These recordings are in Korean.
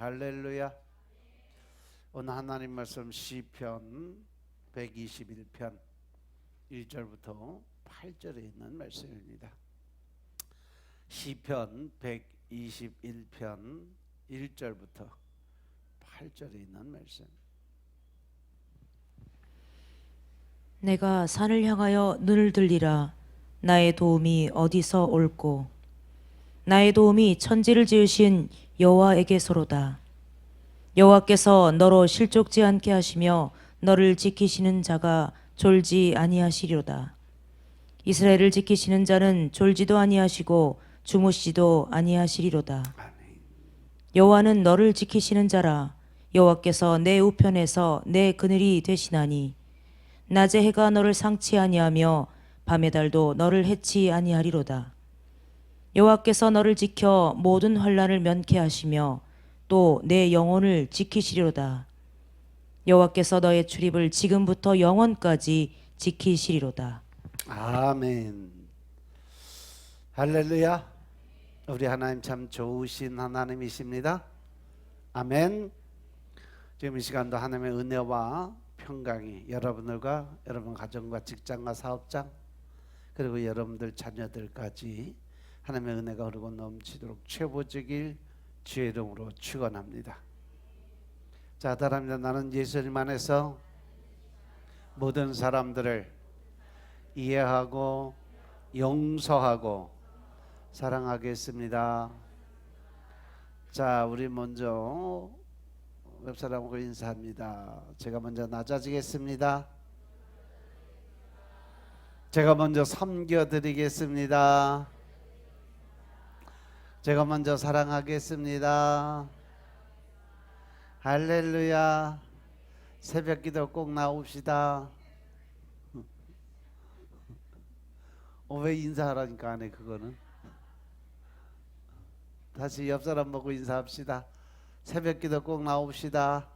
할렐루야. 오늘 하나님 말씀 시편 121편 1절부터 8절에 있는 말씀입니다. 시편 121편 1절부터 8절에 있는 말씀. 내가 산을 향하여 눈을 들리라. 나의 도움이 어디서 올꼬? 나의 도움이 천지를 지으신 여호와에게서로다. 여호와께서 너로 실족지 않게 하시며 너를 지키시는 자가 졸지 아니하시리로다. 이스라엘을 지키시는 자는 졸지도 아니하시고 주무시지도 아니하시리로다. 아멘. 여호와는 너를 지키시는 자라. 여호와께서 내 우편에서 내 그늘이 되시나니 낮에 해가 너를 상치 아니하며 밤의 달도 너를 해치 아니하리로다. 여호와께서 너를 지켜 모든 환난을 면케 하시며 또 내 영혼을 지키시리로다. 여호와께서 너의 출입을 지금부터 영원까지 지키시리로다. 아멘. 할렐루야. 우리 하나님 참 좋으신 하나님이십니다. 아멘. 지금 이 시간도 하나님의 은혜와 평강이 여러분들과 여러분 가정과 직장과 사업장 그리고 여러분들 자녀들까지 하나님의 은혜가 흐르고 넘치도록 최고적일 주의 이름으로 축원합니다. 자, 따라합니다. 나는 예수님 안에서 모든 사람들을 이해하고 용서하고 사랑하겠습니다. 자, 우리 먼저 옆사람하고 인사합니다. 제가 먼저 낮아지겠습니다. 제가 먼저 섬겨드리겠습니다. 제가 먼저 사랑하겠습니다. 할렐루야. 새벽기도 꼭 나옵시다. 왜 인사하라니까 안 해 그거는. 다시 옆사람 보고 인사합시다. 새벽기도 꼭 나옵시다.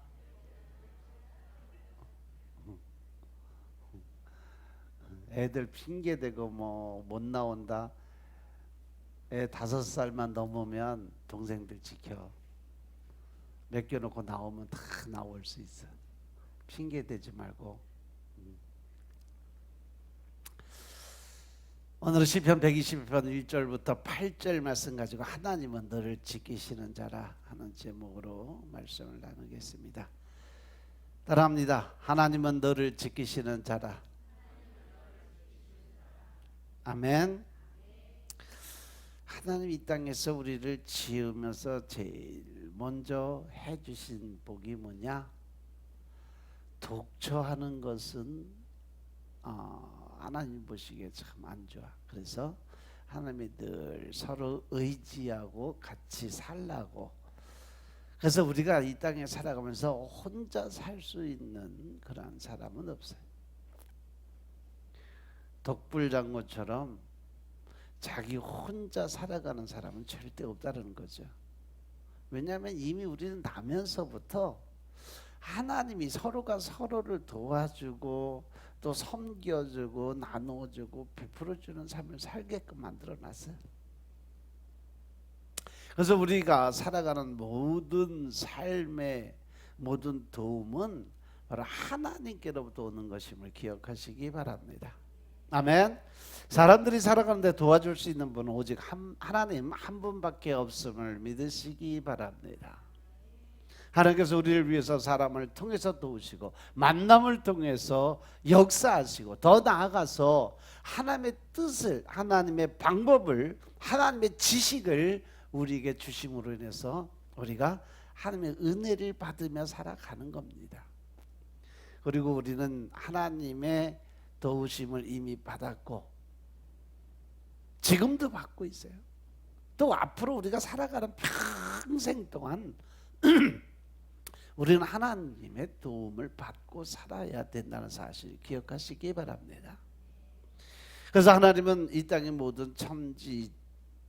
애들 핑계대고 뭐 못 나온다. 애 5살만 넘으면 동생들 지켜. 맡겨놓고 나오면 다 나올 수 있어. 핑계대지 말고. 오늘은 시편 120편 1절부터 8절 말씀 가지고 하나님은 너를 지키시는 자라 하는 제목으로 말씀을 나누겠습니다. 따라합니다. 하나님은 너를 지키시는 자라. 아멘. 하나님 이 땅에서 우리를 지으면서 제일 먼저 해주신 복이 뭐냐? 독처하는 것은 하나님 보시기에 참 안 좋아. 그래서 하나님이 늘 서로 의지하고 같이 살라고. 그래서 우리가 이 땅에 살아가면서 혼자 살 수 있는 그런 사람은 없어요. 독불장군처럼 자기 혼자 살아가는 사람은 절대 없다는 거죠. 왜냐하면 이미 우리는 나면서부터 하나님이 서로가 서로를 도와주고 또 섬겨주고 나눠주고 베풀어주는 삶을 살게끔 만들어놨어요. 그래서 우리가 살아가는 모든 삶의 모든 도움은 바로 하나님께로부터 오는 것임을 기억하시기 바랍니다. 아멘. 사람들이 살아가는데 도와줄 수 있는 분은 오직 하나님 한 분밖에 없음을 믿으시기 바랍니다. 하나님께서 우리를 위해서 사람을 통해서 도우시고 만남을 통해서 역사하시고 더 나아가서 하나님의 뜻을, 하나님의 방법을, 하나님의 지식을 우리에게 주심으로 인해서 우리가 하나님의 은혜를 받으며 살아가는 겁니다. 그리고 우리는 하나님의 도우심을 이미 받았고 지금도 받고 있어요. 또 앞으로 우리가 살아가는 평생 동안 우리는 하나님의 도움을 받고 살아야 된다는 사실을 기억하시기 바랍니다. 그래서 하나님은 이 땅의 모든 천지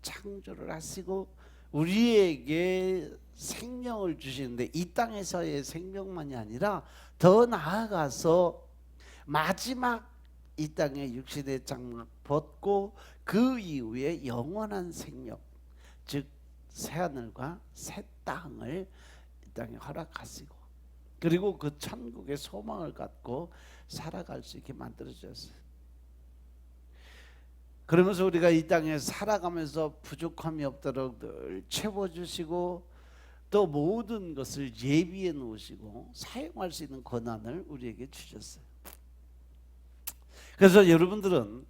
창조를 하시고 우리에게 생명을 주시는데 이 땅에서의 생명만이 아니라 더 나아가서 마지막 이 땅의 육신의 장막 벗고 그 이후에 영원한 생명, 즉 새하늘과 새 땅을 땅에 허락하시고 그리고 그 천국의 소망을 갖고 살아갈 수 있게 만들어졌어요. 그러면서 우리가 이 땅에 살아가면서 부족함이 없도록 늘 채워주시고 또 모든 것을 예비해 놓으시고 사용할 수 있는 권한을 우리에게 주셨어요. 그래서 여러분들은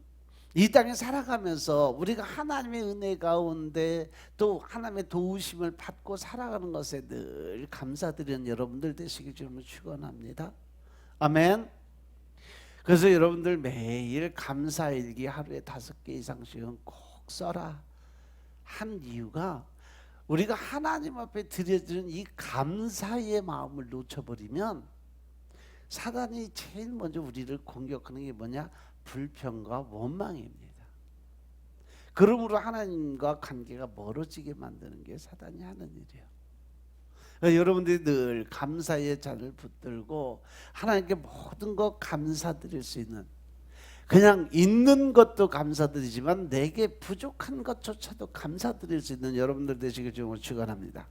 이 땅에 살아가면서 우리가 하나님의 은혜 가운데 또 하나님의 도우심을 받고 살아가는 것에 늘 감사드리는 여러분들 되시길 주님으로 축원합니다. 아멘. 그래서 여러분들 매일 감사일기 하루에 5개 이상씩은 꼭 써라 한 이유가 우리가 하나님 앞에 드려지는 이 감사의 마음을 놓쳐버리면 사단이 제일 먼저 우리를 공격하는 게 뭐냐? 불평과 원망입니다. 그러므로 하나님과 관계가 멀어지게 만드는 게 사단이 하는 일이에요. 그러니까 여러분들이 늘 감사의 잔을 붙들고 하나님께 모든 것 감사드릴 수 있는, 그냥 있는 것도 감사드리지만 내게 부족한 것조차도 감사드릴 수 있는 여러분들 되시길 주님으로 축원합니다.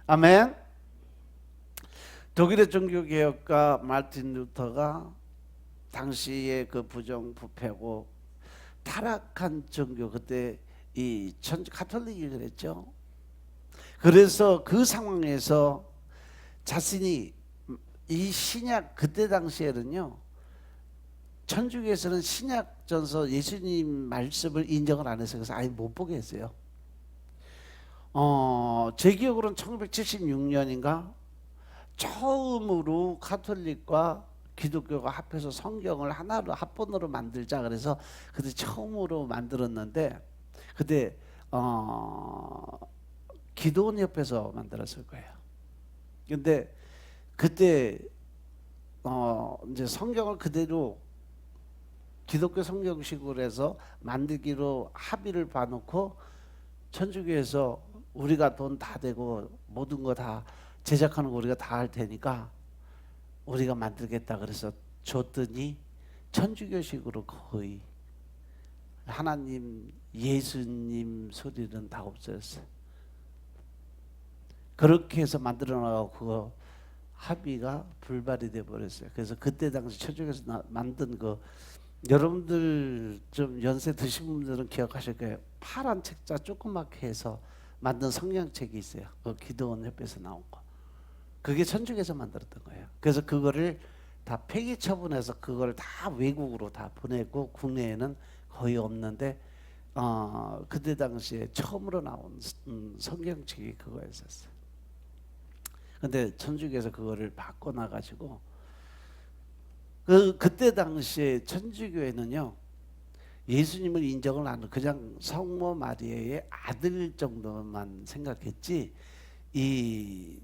아멘. 독일의 종교개혁가 마르틴 루터가 당시에 그 부정부패고 타락한 종교, 그때 이 가톨릭이 그랬죠. 그래서 그 상황에서 자신이 이 신약, 그때 당시에는요 천주교에서는 신약전서 예수님 말씀을 인정을 안 했어요. 그래서 아예 못 보게 했어요. 제 기억으로는 1976년인가 처음으로 가톨릭과 기독교가 합해서 성경을 하나로 합본으로 만들자 그래서 그때 처음으로 만들었는데 그때 기도원 협회에서 만들었을 거예요. 근데 그때 이제 성경을 그대로 기독교 성경식으로 해서 만들기로 합의를 봐놓고 천주교에서 우리가 돈 다 대고 모든 거 다 제작하는 거 우리가 다 할 테니까 우리가 만들겠다 그래서 줬더니 천주교식으로 거의 하나님 예수님 소리는 다 없어졌어요. 그렇게 해서 만들어 나가고 그거 합의가 불발이 돼 버렸어요. 그래서 그때 당시 천주교에서 만든 거 여러분들 좀 연세 드신 분들은 기억하실 거예요. 파란 책자 조그맣게 해서 만든 성경책이 있어요. 그 기도원 협회에서 나온 거. 그게 천주교에서 만들었던 거예요. 그래서 그거를 다 폐기 처분해서 그거를 다 외국으로 다 보내고 국내에는 거의 없는데 그때 당시에 처음으로 나온 성경책이 그거였었어요. 근데 천주교에서 그거를 바꿔놔 가지고 그때 당시에 천주교에는요 예수님을 인정을 안 하고 그냥 성모 마리아의 아들 정도만 생각했지 이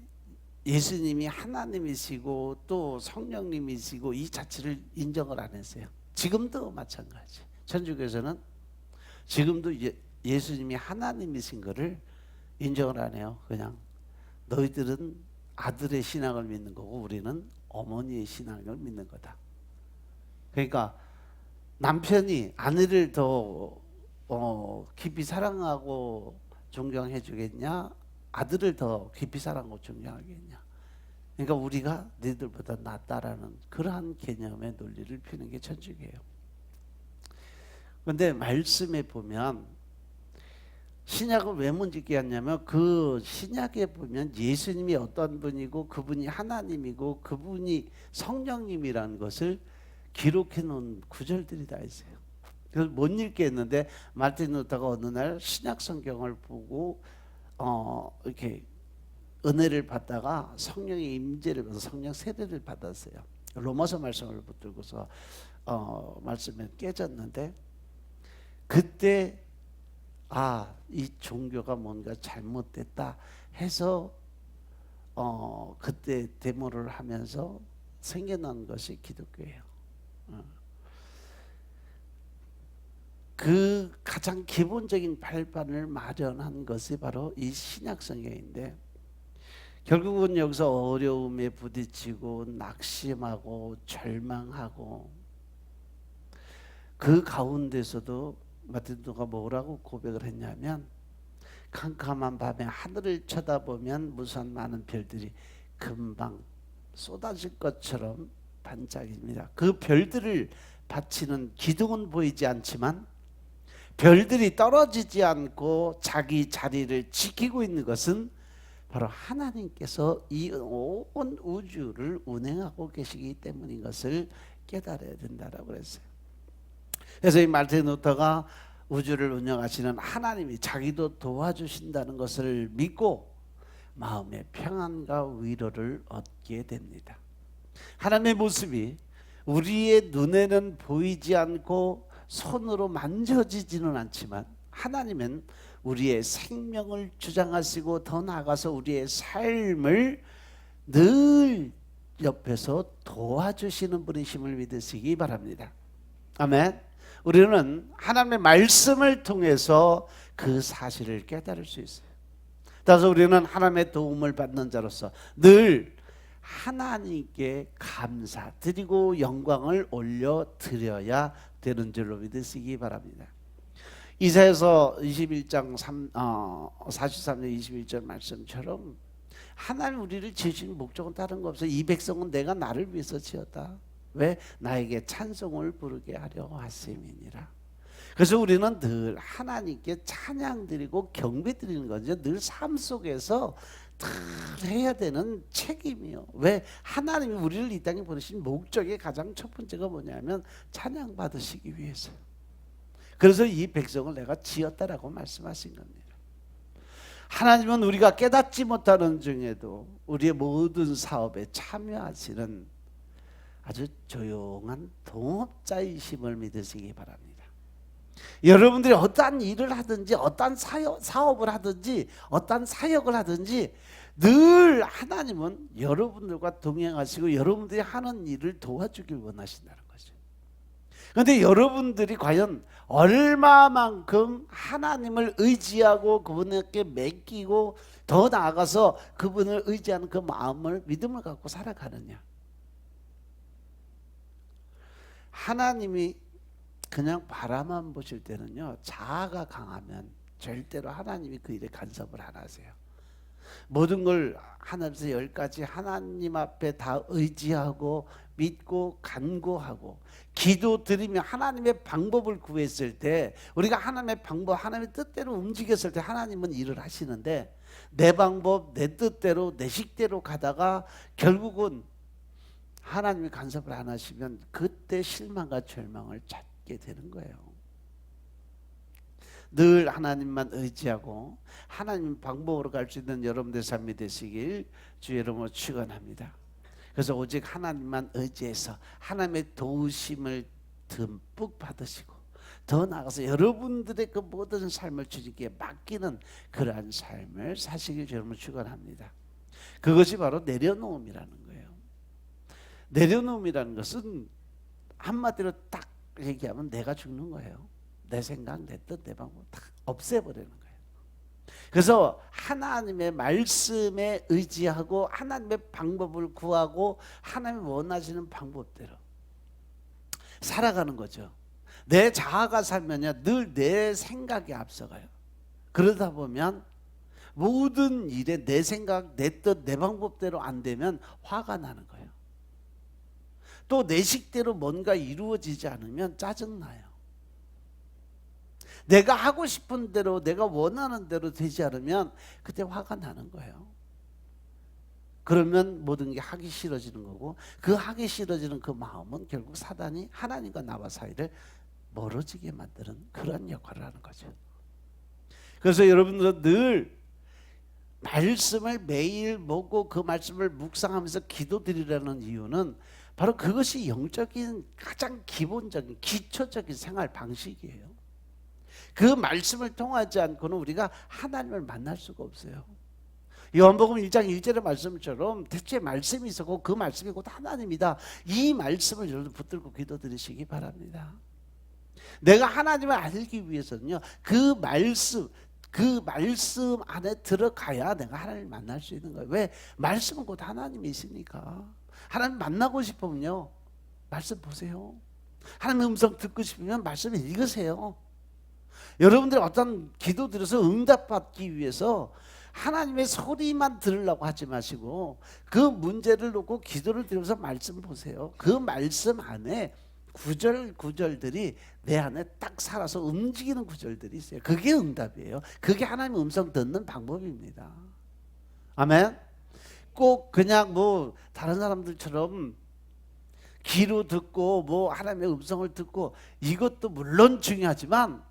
예수님이 하나님이시고 또 성령님이시고 이 자체를 인정을 안 했어요. 지금도 마찬가지. 천주교에서는 지금도 예수님이 하나님이신 것을 인정을 안 해요. 그냥 너희들은 아들의 신앙을 믿는 거고 우리는 어머니의 신앙을 믿는 거다. 그러니까 남편이 아내를 더 깊이 사랑하고 존경해 주겠냐, 아들을 더 깊이 사랑하고 존경하겠냐. 그러니까 우리가 너희들보다 낫다라는 그러한 개념의 논리를 피는 게 천주교예요. 그런데 말씀에 보면 신약을 왜 문제게 했냐면 그 신약에 보면 예수님이 어떤 분이고 그분이 하나님이고 그분이 성령님이라는 것을 기록해 놓은 구절들이 다 있어요. 그래서 못 읽겠는데 마르틴 루터가 어느 날 신약 성경을 보고 이렇게 은혜를 받다가 성령의 임재를 받아서 성령 세례를 받았어요. 로마서 말씀을 붙들고서 말씀에 깨졌는데 그때 이 종교가 뭔가 잘못됐다 해서 그때 데모를 하면서 생겨난 것이 기독교예요. 그 가장 기본적인 발판을 마련한 것이 바로 이 신약 성경인데 결국은 여기서 어려움에 부딪히고 낙심하고 절망하고 그 가운데서도 마틴 루터가 뭐라고 고백을 했냐면 캄캄한 밤에 하늘을 쳐다보면 무수한 많은 별들이 금방 쏟아질 것처럼 반짝입니다. 그 별들을 바치는 기둥은 보이지 않지만 별들이 떨어지지 않고 자기 자리를 지키고 있는 것은 바로 하나님께서 이 온 우주를 운행하고 계시기 때문인 것을 깨달아야 된다라고 그랬어요. 그래서 이 마르틴 루터가 우주를 운영하시는 하나님이 자기도 도와주신다는 것을 믿고 마음의 평안과 위로를 얻게 됩니다. 하나님의 모습이 우리의 눈에는 보이지 않고 손으로 만져지지는 않지만 하나님은 우리의 생명을 주장하시고 더 나아가서 우리의 삶을 늘 옆에서 도와주시는 분이심을 믿으시기 바랍니다. 아멘. 우리는 하나님의 말씀을 통해서 그 사실을 깨달을 수 있어요. 따라서 우리는 하나님의 도움을 받는 자로서 늘 하나님께 감사드리고 영광을 올려드려야 되는 줄로 믿으시기 바랍니다. 이사야서 21장 43절 21절 말씀처럼 하나님 우리를 지으신 목적은 다른 거 없어요. 이 백성은 내가 나를 위해서 지었다. 왜? 나에게 찬송을 부르게 하려 하심이니라. 그래서 우리는 늘 하나님께 찬양 드리고 경배 드리는 거죠. 늘 삶 속에서 늘 해야 되는 책임이요. 왜? 하나님이 우리를 이 땅에 보내신 목적의 가장 첫 번째가 뭐냐면 찬양 받으시기 위해서. 그래서 이 백성을 내가 지었다라고 말씀하신 겁니다. 하나님은 우리가 깨닫지 못하는 중에도 우리의 모든 사업에 참여하시는 아주 조용한 동업자이심을 믿으시기 바랍니다. 여러분들이 어떠한 일을 하든지 어떠한 사업을 하든지 어떠한 사역을 하든지 늘 하나님은 여러분들과 동행하시고 여러분들이 하는 일을 도와주길 원하신다는 거죠. 그런데 여러분들이 과연 얼마만큼 하나님을 의지하고 그분에게 맡기고 더 나아가서 그분을 의지하는 그 마음을 믿음을 갖고 살아가느냐. 하나님이 그냥 바라만 보실 때는요, 자아가 강하면 절대로 하나님이 그 일에 간섭을 안 하세요. 모든 걸 하나님께서 10가지 하나님 앞에 다 의지하고 믿고 간구하고 기도 드리며 하나님의 방법을 구했을 때, 우리가 하나님의 방법, 하나님의 뜻대로 움직였을 때 하나님은 일을 하시는데, 내 방법, 내 뜻대로, 내 식대로 가다가 결국은 하나님이 간섭을 안 하시면 그때 실망과 절망을 찾게 되는 거예요. 늘 하나님만 의지하고 하나님 방법으로 갈 수 있는 여러분들의 삶이 되시길 주의 이름으로 축원합니다. 그래서 오직 하나님만 의지해서 하나님의 도우심을 듬뿍 받으시고 더 나아가서 여러분들의 그 모든 삶을 주님께 맡기는 그러한 삶을 사시길 주의 이름으로 축원합니다. 그것이 바로 내려놓음이라는 거예요. 내려놓음이라는 것은 한마디로 딱 얘기하면 내가 죽는 거예요. 내 생각, 내 뜻, 내 방법 다 없애버리는 거예요. 그래서 하나님의 말씀에 의지하고 하나님의 방법을 구하고 하나님이 원하시는 방법대로 살아가는 거죠. 내 자아가 살면요 늘 내 생각이 앞서가요. 그러다 보면 모든 일에 내 생각, 내 뜻, 내 방법대로 안 되면 화가 나는 거예요. 또 내 식대로 뭔가 이루어지지 않으면 짜증나요. 내가 하고 싶은 대로 내가 원하는 대로 되지 않으면 그때 화가 나는 거예요. 그러면 모든 게 하기 싫어지는 거고, 그 하기 싫어지는 그 마음은 결국 사단이 하나님과 나와 사이를 멀어지게 만드는 그런 역할을 하는 거죠. 그래서 여러분들은 늘 말씀을 매일 먹고 그 말씀을 묵상하면서 기도드리라는 이유는 바로 그것이 영적인 가장 기본적인 기초적인 생활 방식이에요. 그 말씀을 통하지 않고는 우리가 하나님을 만날 수가 없어요. 요한복음 1장 1절의 말씀처럼 대체 말씀이 있었고 그 말씀이 곧 하나님이다. 이 말씀을 여러분 붙들고 기도드리시기 바랍니다. 내가 하나님을 알기 위해서는요 그 말씀 안에 들어가야 내가 하나님을 만날 수 있는 거예요. 왜? 말씀은 곧 하나님이시니까. 하나님 만나고 싶으면요 말씀 보세요. 하나님의 음성 듣고 싶으면 말씀 읽으세요. 여러분들이 어떤 기도 드려서 응답받기 위해서 하나님의 소리만 들으려고 하지 마시고 그 문제를 놓고 기도를 드리면서 말씀 보세요. 그 말씀 안에 구절들이 내 안에 딱 살아서 움직이는 구절들이 있어요. 그게 응답이에요. 그게 하나님의 음성 듣는 방법입니다. 아멘. 꼭 그냥 뭐 다른 사람들처럼 귀로 듣고 뭐 하나님의 음성을 듣고 이것도 물론 중요하지만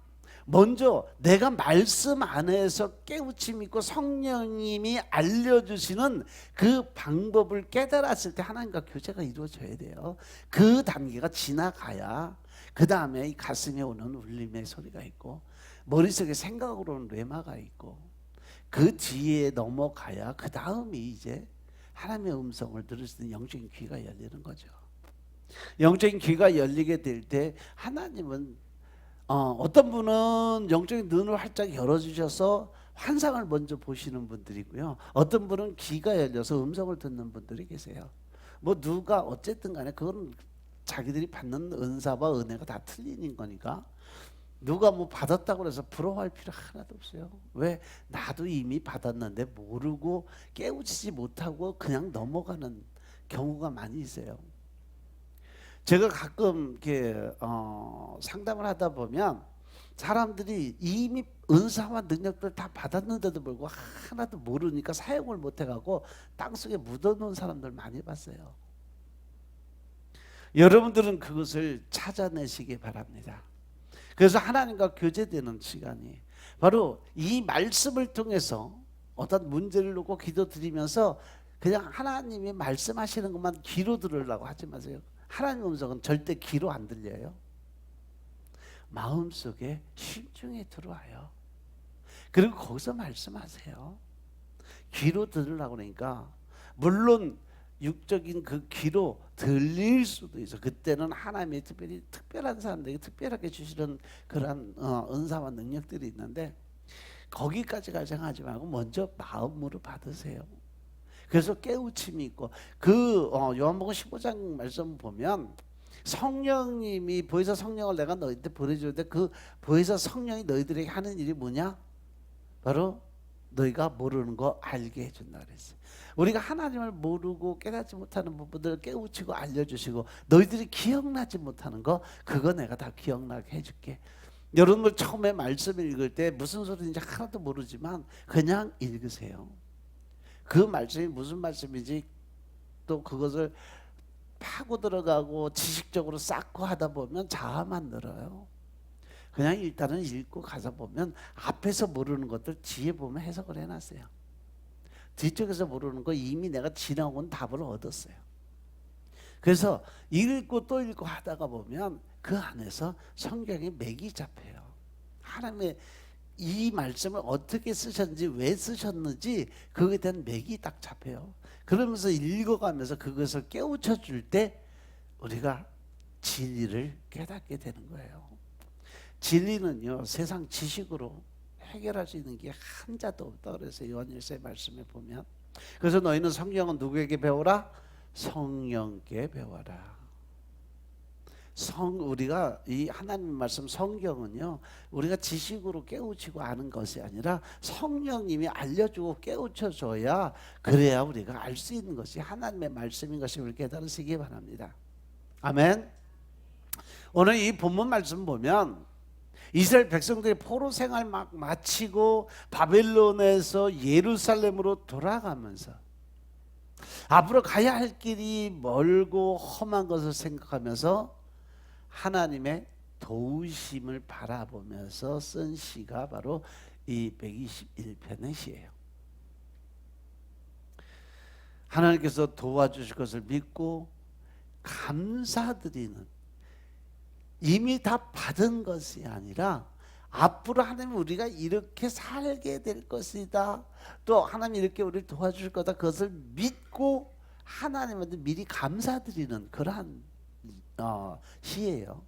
먼저 내가 말씀 안에서 깨우침이 있고 성령님이 알려주시는 그 방법을 깨달았을 때 하나님과 교제가 이루어져야 돼요. 그 단계가 지나가야 그 다음에 이 가슴에 오는 울림의 소리가 있고 머릿속에 생각으로 오는 뇌마가 있고 그 뒤에 넘어가야 그 다음이 이제 하나님의 음성을 들을 수 있는 영적인 귀가 열리는 거죠. 영적인 귀가 열리게 될 때 하나님은 어떤 분은 영적인 눈을 활짝 열어주셔서 환상을 먼저 보시는 분들이고요. 어떤 분은 귀가 열려서 음성을 듣는 분들이 계세요. 뭐 누가 어쨌든 간에 그건 자기들이 받는 은사와 은혜가 다 틀린 거니까 누가 뭐 받았다고 해서 부러워할 필요 하나도 없어요. 왜? 나도 이미 받았는데 모르고 깨우치지 못하고 그냥 넘어가는 경우가 많이 있어요. 제가 가끔 이렇게 상담을 하다 보면 사람들이 이미 은사와 능력들 다 받았는데도 불구하고 하나도 모르니까 사용을 못해가고 땅속에 묻어놓은 사람들 많이 봤어요. 여러분들은 그것을 찾아내시기 바랍니다. 그래서 하나님과 교제되는 시간이 바로 이 말씀을 통해서 어떤 문제를 놓고 기도드리면서 그냥 하나님이 말씀하시는 것만 귀로 들으려고 하지 마세요. 하나님 음성은 절대 귀로 안 들려요. 마음속에 심중에 들어와요. 그리고 거기서 말씀하세요. 귀로 들으려고 그러니까 물론 육적인 그 귀로 들릴 수도 있어. 그때는 하나님의 특별한 사람들에게 특별하게 주시는 그런 은사와 능력들이 있는데 거기까지 가정하지 말고 먼저 마음으로 받으세요. 그래서 깨우침이 있고 그 요한복음 15장 말씀 보면 성령님이 보혜사 성령을 내가 너희한테 보내주는데 그 보혜사 성령이 너희들에게 하는 일이 뭐냐? 바로 너희가 모르는 거 알게 해준다 그랬어요. 우리가 하나님을 모르고 깨닫지 못하는 부분들을 깨우치고 알려주시고 너희들이 기억나지 못하는 거 그거 내가 다 기억나게 해줄게. 여러분들 처음에 말씀을 읽을 때 무슨 소리인지 하나도 모르지만 그냥 읽으세요. 그 말씀이 무슨 말씀인지 또 그것을 파고 들어가고 지식적으로 쌓고 하다 보면 자아만 늘어요. 그냥 일단은 읽고 가서 보면 앞에서 모르는 것들 뒤에 보면 해석을 해놨어요. 뒤쪽에서 모르는 거 이미 내가 지나온 답을 얻었어요. 그래서 읽고 또 읽고 하다가 보면 그 안에서 성경의 맥이 잡혀요. 하나님의 이 말씀을 어떻게 쓰셨는지 왜 쓰셨는지 그거에 대한 맥이 딱 잡혀요. 그러면서 읽어가면서 그것을 깨우쳐 줄 때 우리가 진리를 깨닫게 되는 거예요. 진리는요 세상 지식으로 해결할 수 있는 게 한자도 없다 그래서 요한일서의 말씀에 보면 그래서 너희는 성경은 누구에게 배워라? 성령께 배워라. 우리가 이 하나님 말씀 성경은요 우리가 지식으로 깨우치고 아는 것이 아니라 성령님이 알려주고 깨우쳐줘야 그래야 우리가 알 수 있는 것이 하나님의 말씀인 것을 깨달으시기 바랍니다. 아멘. 오늘 이 본문 말씀 보면 이스라엘 백성들이 포로 생활 막 마치고 바벨론에서 예루살렘으로 돌아가면서 앞으로 가야 할 길이 멀고 험한 것을 생각하면서 하나님의 도우심을 바라보면서 쓴 시가 바로 이 121편의 시예요. 하나님께서 도와주실 것을 믿고 감사드리는 이미 다 받은 것이 아니라 앞으로 하나님 우리가 이렇게 살게 될 것이다. 또 하나님 이렇게 우리를 도와줄 거다. 그것을 믿고 하나님한테 미리 감사드리는 그러한 시예요.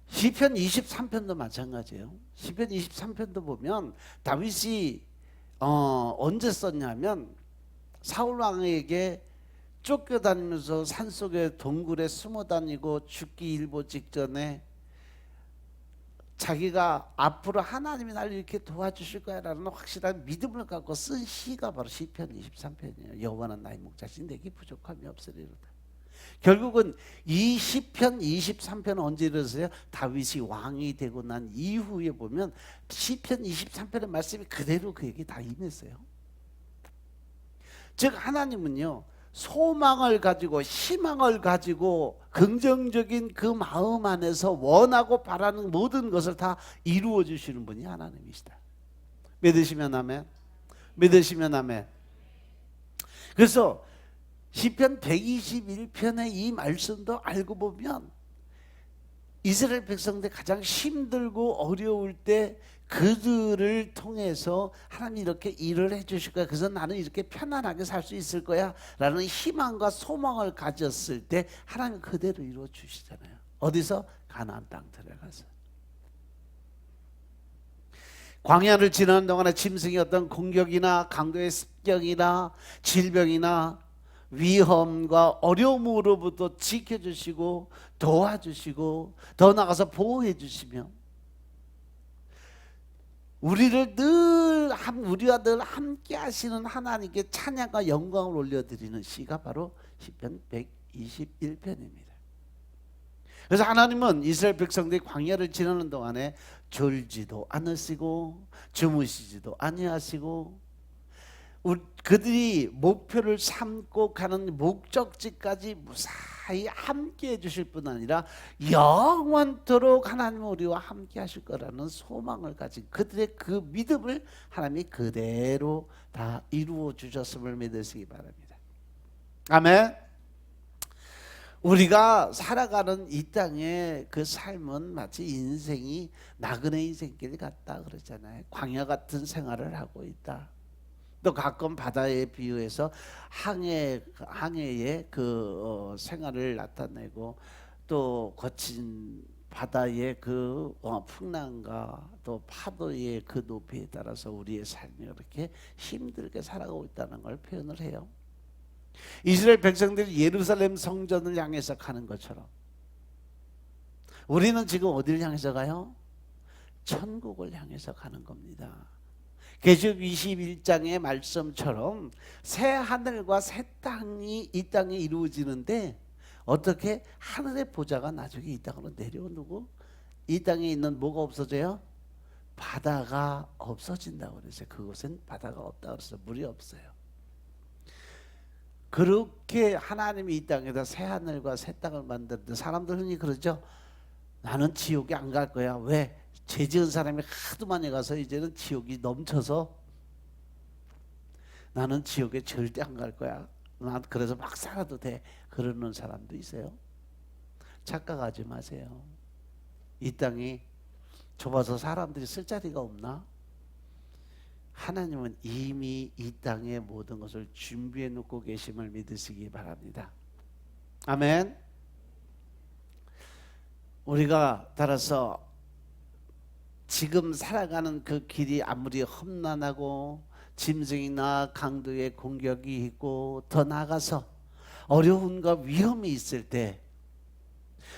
시편 23편도 마찬가지예요. 시편 23편도 보면 다윗이 언제 썼냐면 사울 왕에게 쫓겨다니면서 산속에 동굴에 숨어 다니고 죽기 일보 직전에 자기가 앞으로 하나님이 나를 이렇게 도와주실 거야라는 확실한 믿음을 갖고 쓴 시가 바로 시편 23편이에요. 여호와는 나의 목자신 내게 부족함이 없으리로다. 결국은 이 시편 23편은 언제 이르렀어요? 다윗이 왕이 되고 난 이후에 보면 시편 23편의 말씀이 그대로 그에게 다 임했어요. 즉 하나님은요, 소망을 가지고 희망을 가지고 긍정적인 그 마음 안에서 원하고 바라는 모든 것을 다 이루어 주시는 분이 하나님이시다. 믿으시면 아멘. 믿으시면 아멘. 그래서 시편 121편의 이 말씀도 알고 보면 이스라엘 백성들 가장 힘들고 어려울 때 그들을 통해서 하나님 이렇게 일을 해주실 거야. 그래서 나는 이렇게 편안하게 살 수 있을 거야 라는 희망과 소망을 가졌을 때 하나님 그대로 이루어 주시잖아요. 어디서? 가나안 땅 들어가서. 광야를 지나는 동안에 짐승이 어떤 공격이나 강도의 습격이나 질병이나 위험과 어려움으로부터 지켜주시고 도와주시고 더 나아가서 보호해 주시며 우리와 늘 함께 하시는 하나님께 찬양과 영광을 올려드리는 시가 바로 시편 121편입니다. 그래서 하나님은 이스라엘 백성들이 광야를 지나는 동안에 졸지도 않으시고 주무시지도 아니하시고 그들이 목표를 삼고 가는 목적지까지 무사히 함께 해주실 뿐 아니라 영원토록 하나님은 우리와 함께 하실 거라는 소망을 가진 그들의 그 믿음을 하나님이 그대로 다 이루어 주셨음을 믿으시기 바랍니다. 아멘. 우리가 살아가는 이 땅의 그 삶은 마치 인생이 나그네 인생길 같다 그러잖아요. 광야 같은 생활을 하고 있다. 또 가끔 바다에 비유해서 항해의 그 생활을 나타내고 또 거친 바다의 그 풍랑과 또 파도의 그 높이에 따라서 우리의 삶이 이렇게 힘들게 살아가고 있다는 걸 표현을 해요. 이스라엘 백성들이 예루살렘 성전을 향해서 가는 것처럼 우리는 지금 어디를 향해서 가요? 천국을 향해서 가는 겁니다. 계시록 21장의 말씀처럼 새 하늘과 새 땅이 이 땅에 이루어지는데 어떻게 하늘의 보좌가 나중에 이 땅으로 내려오고 이 땅에 있는 뭐가 없어져요? 바다가 없어진다고 그랬어요. 그곳엔 바다가 없다고 그래서 물이 없어요. 그렇게 하나님이 이 땅에다 새 하늘과 새 땅을 만드는데 사람들 흔히 그러죠. 나는 지옥에 안 갈 거야. 왜? 죄 지은 사람이 하도 많이 가서 이제는 지옥이 넘쳐서 나는 지옥에 절대 안 갈 거야. 난 그래서 막 살아도 돼. 그러는 사람도 있어요. 착각하지 마세요. 이 땅이 좁아서 사람들이 쓸 자리가 없나? 하나님은 이미 이 땅의 모든 것을 준비해 놓고 계심을 믿으시기 바랍니다. 아멘. 우리가 따라서 지금 살아가는 그 길이 아무리 험난하고 짐승이나 강도의 공격이 있고 더 나아가서 어려움과 위험이 있을 때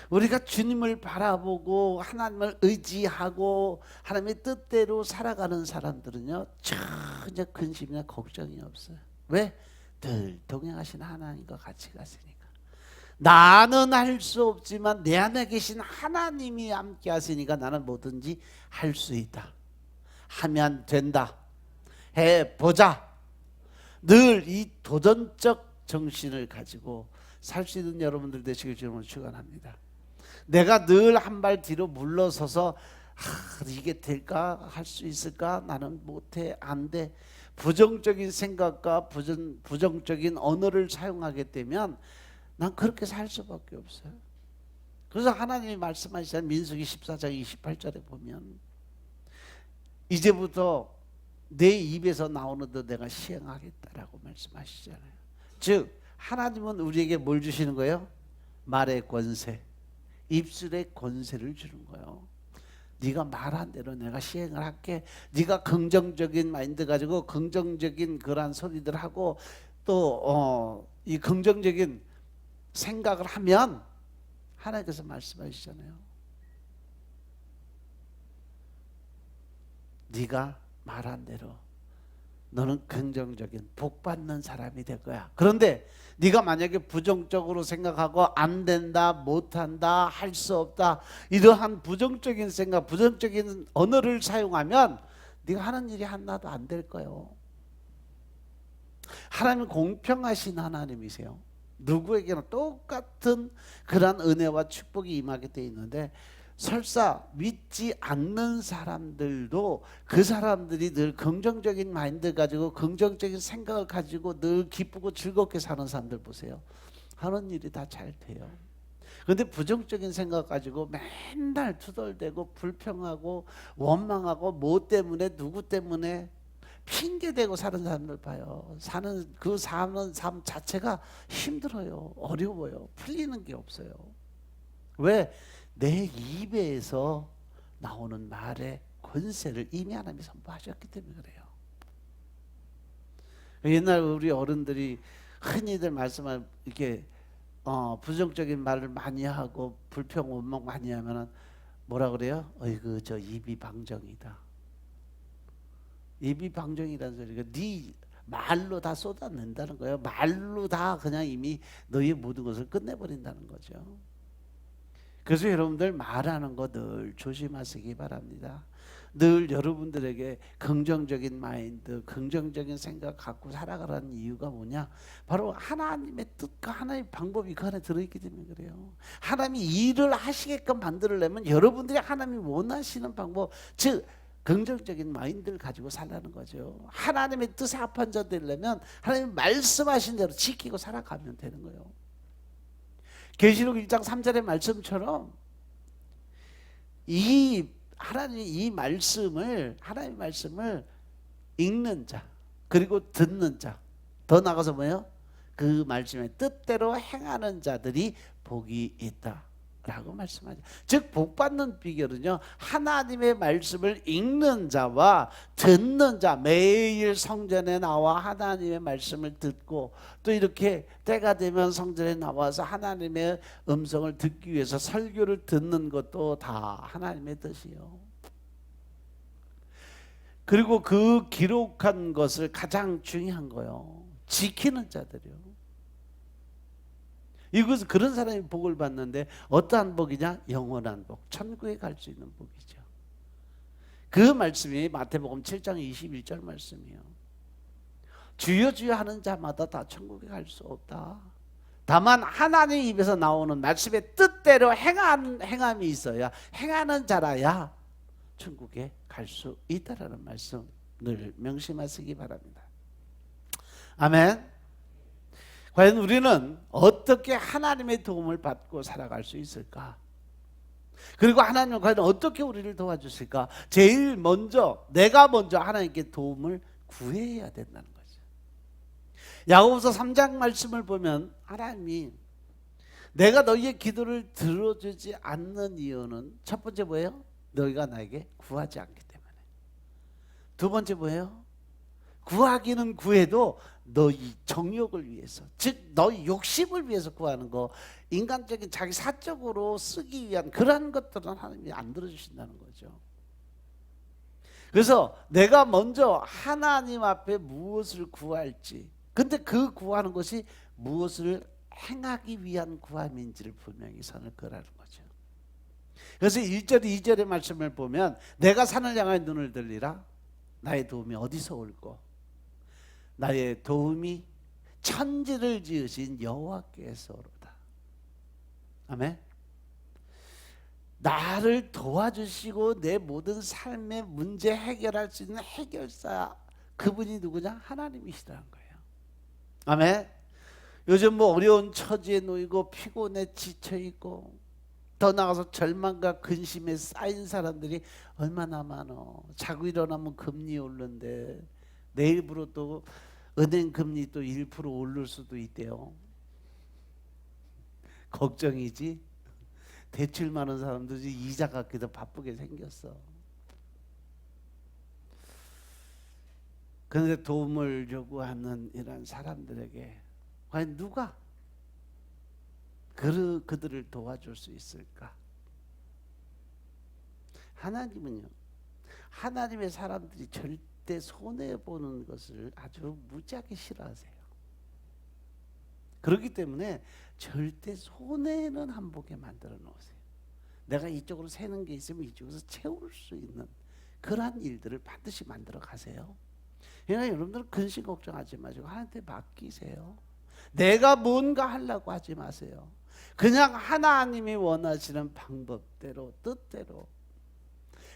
우리가 주님을 바라보고 하나님을 의지하고 하나님의 뜻대로 살아가는 사람들은요 전혀 근심이나 걱정이 없어요. 왜? 늘 동행하신 하나님과 같이 갔으니까. 나는 할 수 없지만 내 안에 계신 하나님이 함께 하시니까 나는 뭐든지 할 수 있다. 하면 된다. 해보자. 늘 이 도전적 정신을 가지고 살 수 있는 여러분들 되시길 주님으로 축원합니다. 내가 늘 한 발 뒤로 물러서서 이게 될까? 할 수 있을까? 나는 못해. 안 돼. 부정적인 생각과 부정적인 언어를 사용하게 되면 난 그렇게 살 수밖에 없어요. 그래서 하나님이 말씀하시잖아요. 민수기 14장 28절에 보면 이제부터 내 입에서 나오는 것 내가 시행하겠다라고 말씀하시잖아요. 즉 하나님은 우리에게 뭘 주시는 거예요? 말의 권세, 입술의 권세를 주는 거예요. 네가 말한 대로 내가 시행을 할게. 네가 긍정적인 마인드 가지고 긍정적인 그러한 소리들 하고 또 이 긍정적인 생각을 하면 하나님께서 말씀하시잖아요. 네가 말한 대로 너는 긍정적인 복 받는 사람이 될 거야. 그런데 네가 만약에 부정적으로 생각하고 안 된다, 못 한다, 할 수 없다, 이러한 부정적인 생각, 부정적인 언어를 사용하면 네가 하는 일이 하나도 안 될 거예요. 하나님은 공평하신 하나님이세요. 누구에게나 똑같은 그런 은혜와 축복이 임하게 돼 있는데, 설사 믿지 않는 사람들도 그 사람들이 늘 긍정적인 마인드 가지고 긍정적인 생각을 가지고 늘 기쁘고 즐겁게 사는 사람들 보세요. 하는 일이 다 잘 돼요. 그런데 부정적인 생각 가지고 맨날 투덜대고 불평하고 원망하고 뭐 때문에 누구 때문에 핑계대고 사는 사람들 봐요. 사는 삶 자체가 힘들어요. 어려워요. 풀리는 게 없어요. 왜? 내 입에서 나오는 말의 권세를 이미 하나님이 선포하셨기 때문에 그래요. 옛날 우리 어른들이 흔히들 말씀을 이렇게 부정적인 말을 많이 하고 불평 원망 많이 하면은 뭐라 그래요? 어이구 저 입이 방정이다. 입이 방정이라는 소리가 네 말로 다 쏟아낸다는 거예요. 말로 다 그냥 이미 너의 모든 것을 끝내버린다는 거죠. 그래서 여러분들 말하는 거 늘 조심하시기 바랍니다. 늘 여러분들에게 긍정적인 마인드, 긍정적인 생각 갖고 살아가라는 이유가 뭐냐? 바로 하나님의 뜻과 하나님의 방법이 그 안에 들어있기 때문에 그래요. 하나님이 일을 하시게끔 만들려면 여러분들이 하나님이 원하시는 방법, 즉 긍정적인 마인드를 가지고 살라는 거죠. 하나님의 뜻에 합한 자 되려면 하나님 말씀하신 대로 지키고 살아가면 되는 거예요. 계시록 1장 3절의 말씀처럼 하나님의 말씀을 읽는 자, 그리고 듣는 자, 더 나가서 뭐예요? 그 말씀의 뜻대로 행하는 자들이 복이 있다 라고 말씀하죠. 즉 복받는 비결은요, 하나님의 말씀을 읽는 자와 듣는 자, 매일 성전에 나와 하나님의 말씀을 듣고 또 이렇게 때가 되면 성전에 나와서 하나님의 음성을 듣기 위해서 설교를 듣는 것도 다 하나님의 뜻이요. 그리고 그 기록한 것을 가장 중요한 거요, 지키는 자들이요. 이것은 그런 사람이 복을 받는데 어떠한 복이냐? 영원한 복, 천국에 갈 수 있는 복이죠. 그 말씀이 마태복음 7장 21절 말씀이에요. 주여 주여 하는 자마다 다 천국에 갈 수 없다. 다만 하나님 입에서 나오는 말씀의 뜻대로 행함이 있어야, 행하는 자라야 천국에 갈 수 있다라는 말씀 늘 명심하시기 바랍니다. 아멘. 과연 우리는 어떻게 하나님의 도움을 받고 살아갈 수 있을까? 그리고 하나님은 과연 어떻게 우리를 도와주실까? 제일 먼저 내가 먼저 하나님께 도움을 구해야 된다는 거죠. 야고보서 3장 말씀을 보면 하나님이 내가 너희의 기도를 들어주지 않는 이유는 첫 번째 뭐예요? 너희가 나에게 구하지 않기 때문에. 두 번째 뭐예요? 구하기는 구해도 너희 정욕을 위해서, 즉 너희 욕심을 위해서 구하는 거, 인간적인 자기 사적으로 쓰기 위한 그러한 것들은 하나님이 안 들어주신다는 거죠. 그래서 내가 먼저 하나님 앞에 무엇을 구할지, 근데 그 구하는 것이 무엇을 행하기 위한 구함인지를 분명히 선을 그라는 거죠. 그래서 1절 2절의 말씀을 보면 내가 산을 향하여 눈을 들리라, 나의 도움이 어디서 올고 나의 도움이 천지를 지으신 여호와께서로다. 아멘. 나를 도와주시고 내 모든 삶의 문제 해결할 수 있는 해결사, 그분이 누구냐? 하나님이시라는 거예요. 아멘. 요즘 뭐 어려운 처지에 놓이고 피곤해 지쳐있고 더 나아가서 절망과 근심에 쌓인 사람들이 얼마나 많어. 자고 일어나면 금리 오르는데 내일부로 또 은행 금리 또 1% 오를 수도 있대요. 걱정이지. 대출 많은 사람들이 이자 갚기도 바쁘게 생겼어. 그런데 도움을 요구하는 이런 사람들에게 과연 누가 그들을 도와줄 수 있을까? 하나님은요, 하나님의 사람들이 절대 손해보는 것을 아주 무지하게 싫어하세요. 그렇기 때문에 절대 손해는 안 보게 만들어 놓으세요. 내가 이쪽으로 새는 게 있으면 이쪽에서 채울 수 있는 그러한 일들을 반드시 만들어 가세요. 그러니까 여러분들은 근심 걱정하지 마시고 하나님한테 맡기세요. 내가 뭔가 하려고 하지 마세요. 그냥 하나님이 원하시는 방법대로 뜻대로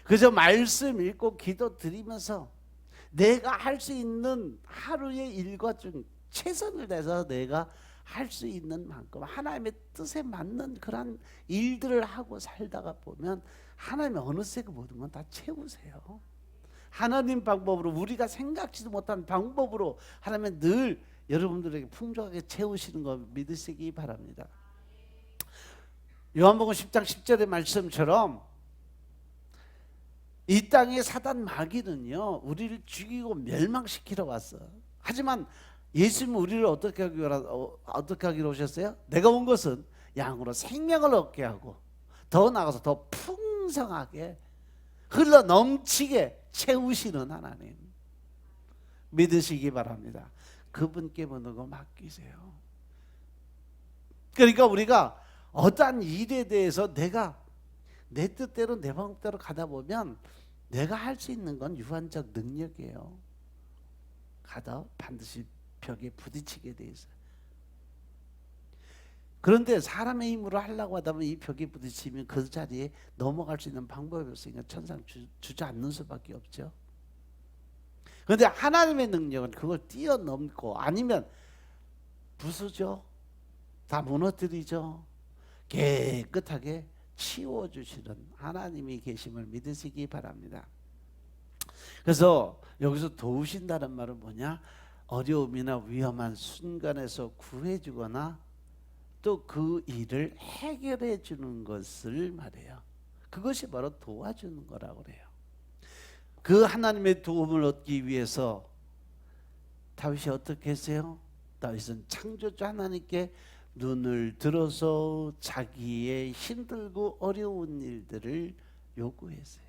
그저 말씀 읽고 기도 드리면서 내가 할 수 있는 하루의 일과 중 최선을 다해서 내가 할 수 있는 만큼 하나님의 뜻에 맞는 그런 일들을 하고 살다가 보면 하나님이 어느새 그 모든 건 다 채우세요. 하나님 방법으로 우리가 생각지도 못한 방법으로 하나님은 늘 여러분들에게 풍족하게 채우시는 거 믿으시기 바랍니다. 요한복음 10장 10절의 말씀처럼 이 땅의 사단 마귀는요 우리를 죽이고 멸망시키러 왔어. 하지만 예수님은 우리를 어떻게 하기로 오셨어요? 내가 온 것은 양으로 생명을 얻게 하고 더 나아가서 더 풍성하게 흘러 넘치게 채우시는 하나님 믿으시기 바랍니다. 그분께 모든 거 맡기세요. 그러니까 우리가 어떠한 일에 대해서 내가 내 뜻대로 내 방법대로 가다 보면 내가 할 수 있는 건 유한적 능력이에요. 가다 반드시 벽에 부딪히게 돼 있어요. 그런데 사람의 힘으로 하려고 하다 보면 이 벽에 부딪히면 그 자리에 넘어갈 수 있는 방법이 없으니까 천상 주저앉는 수밖에 없죠. 그런데 하나님의 능력은 그걸 뛰어넘고 아니면 부수죠. 다 무너뜨리죠. 깨끗하게 치워주시는 하나님이 계심을 믿으시기 바랍니다. 그래서 여기서 도우신다는 말은 뭐냐? 어려움이나 위험한 순간에서 구해주거나 또 그 일을 해결해 주는 것을 말해요. 그것이 바로 도와주는 거라고 그래요. 그 하나님의 도움을 얻기 위해서 다윗이 어떻게 했어요? 다윗은 창조주 하나님께 눈을 들어서 자기의 힘들고 어려운 일들을 요구했어요.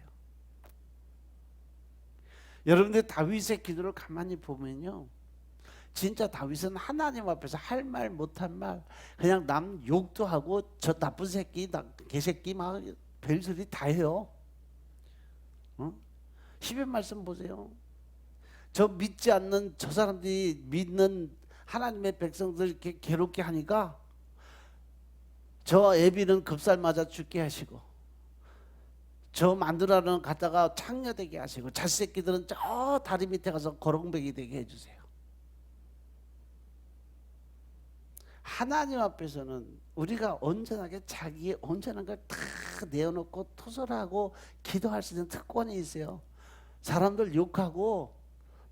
여러분들 다윗의 기도를 가만히 보면요, 진짜 다윗은 하나님 앞에서 할 말 못할 말 그냥 남 욕도 하고 저 나쁜 새끼 개새끼 막 별소리 다 해요. 10의 말씀 보세요. 저 믿지 않는 저 사람들이 믿는 하나님의 백성들 이렇게 괴롭게 하니까 저 애비는 급살 맞아 죽게 하시고 저 만두라는 갖다가 창녀되게 하시고 자식새끼들은 저 다리 밑에 가서 거렁뱅이 되게 해주세요. 하나님 앞에서는 우리가 온전하게 자기의 온전한 걸 다 내어놓고 토설하고 기도할 수 있는 특권이 있어요. 사람들 욕하고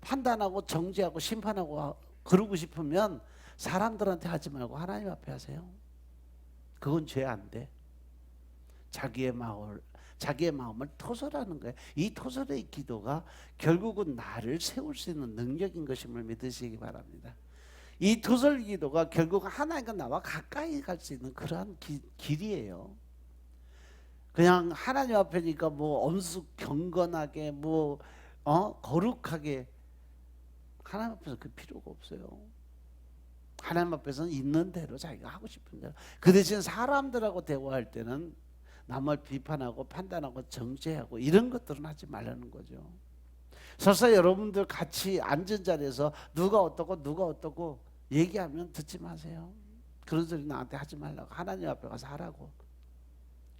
판단하고 정죄하고 심판하고 그러고 싶으면 사람들한테 하지 말고 하나님 앞에 하세요. 그건 죄 안 돼. 자기의 마음을 토설하는 거예요. 이 토설의 기도가 결국은 나를 세울 수 있는 능력인 것임을 믿으시기 바랍니다. 이 토설 기도가 결국 하나님과 나와 가까이 갈 수 있는 그러한 길이에요. 그냥 하나님 앞에니까 뭐 엄숙 경건하게 뭐 거룩하게 하나님 앞에서 그 필요가 없어요. 하나님 앞에서는 있는 대로 자기가 하고 싶은 대로. 그 대신 사람들하고 대화할 때는 남을 비판하고 판단하고 정죄하고 이런 것들은 하지 말라는 거죠. 설사 여러분들 같이 앉은 자리에서 누가 어떻고 얘기하면 듣지 마세요. 그런 소리 나한테 하지 말라고 하나님 앞에 가서 하라고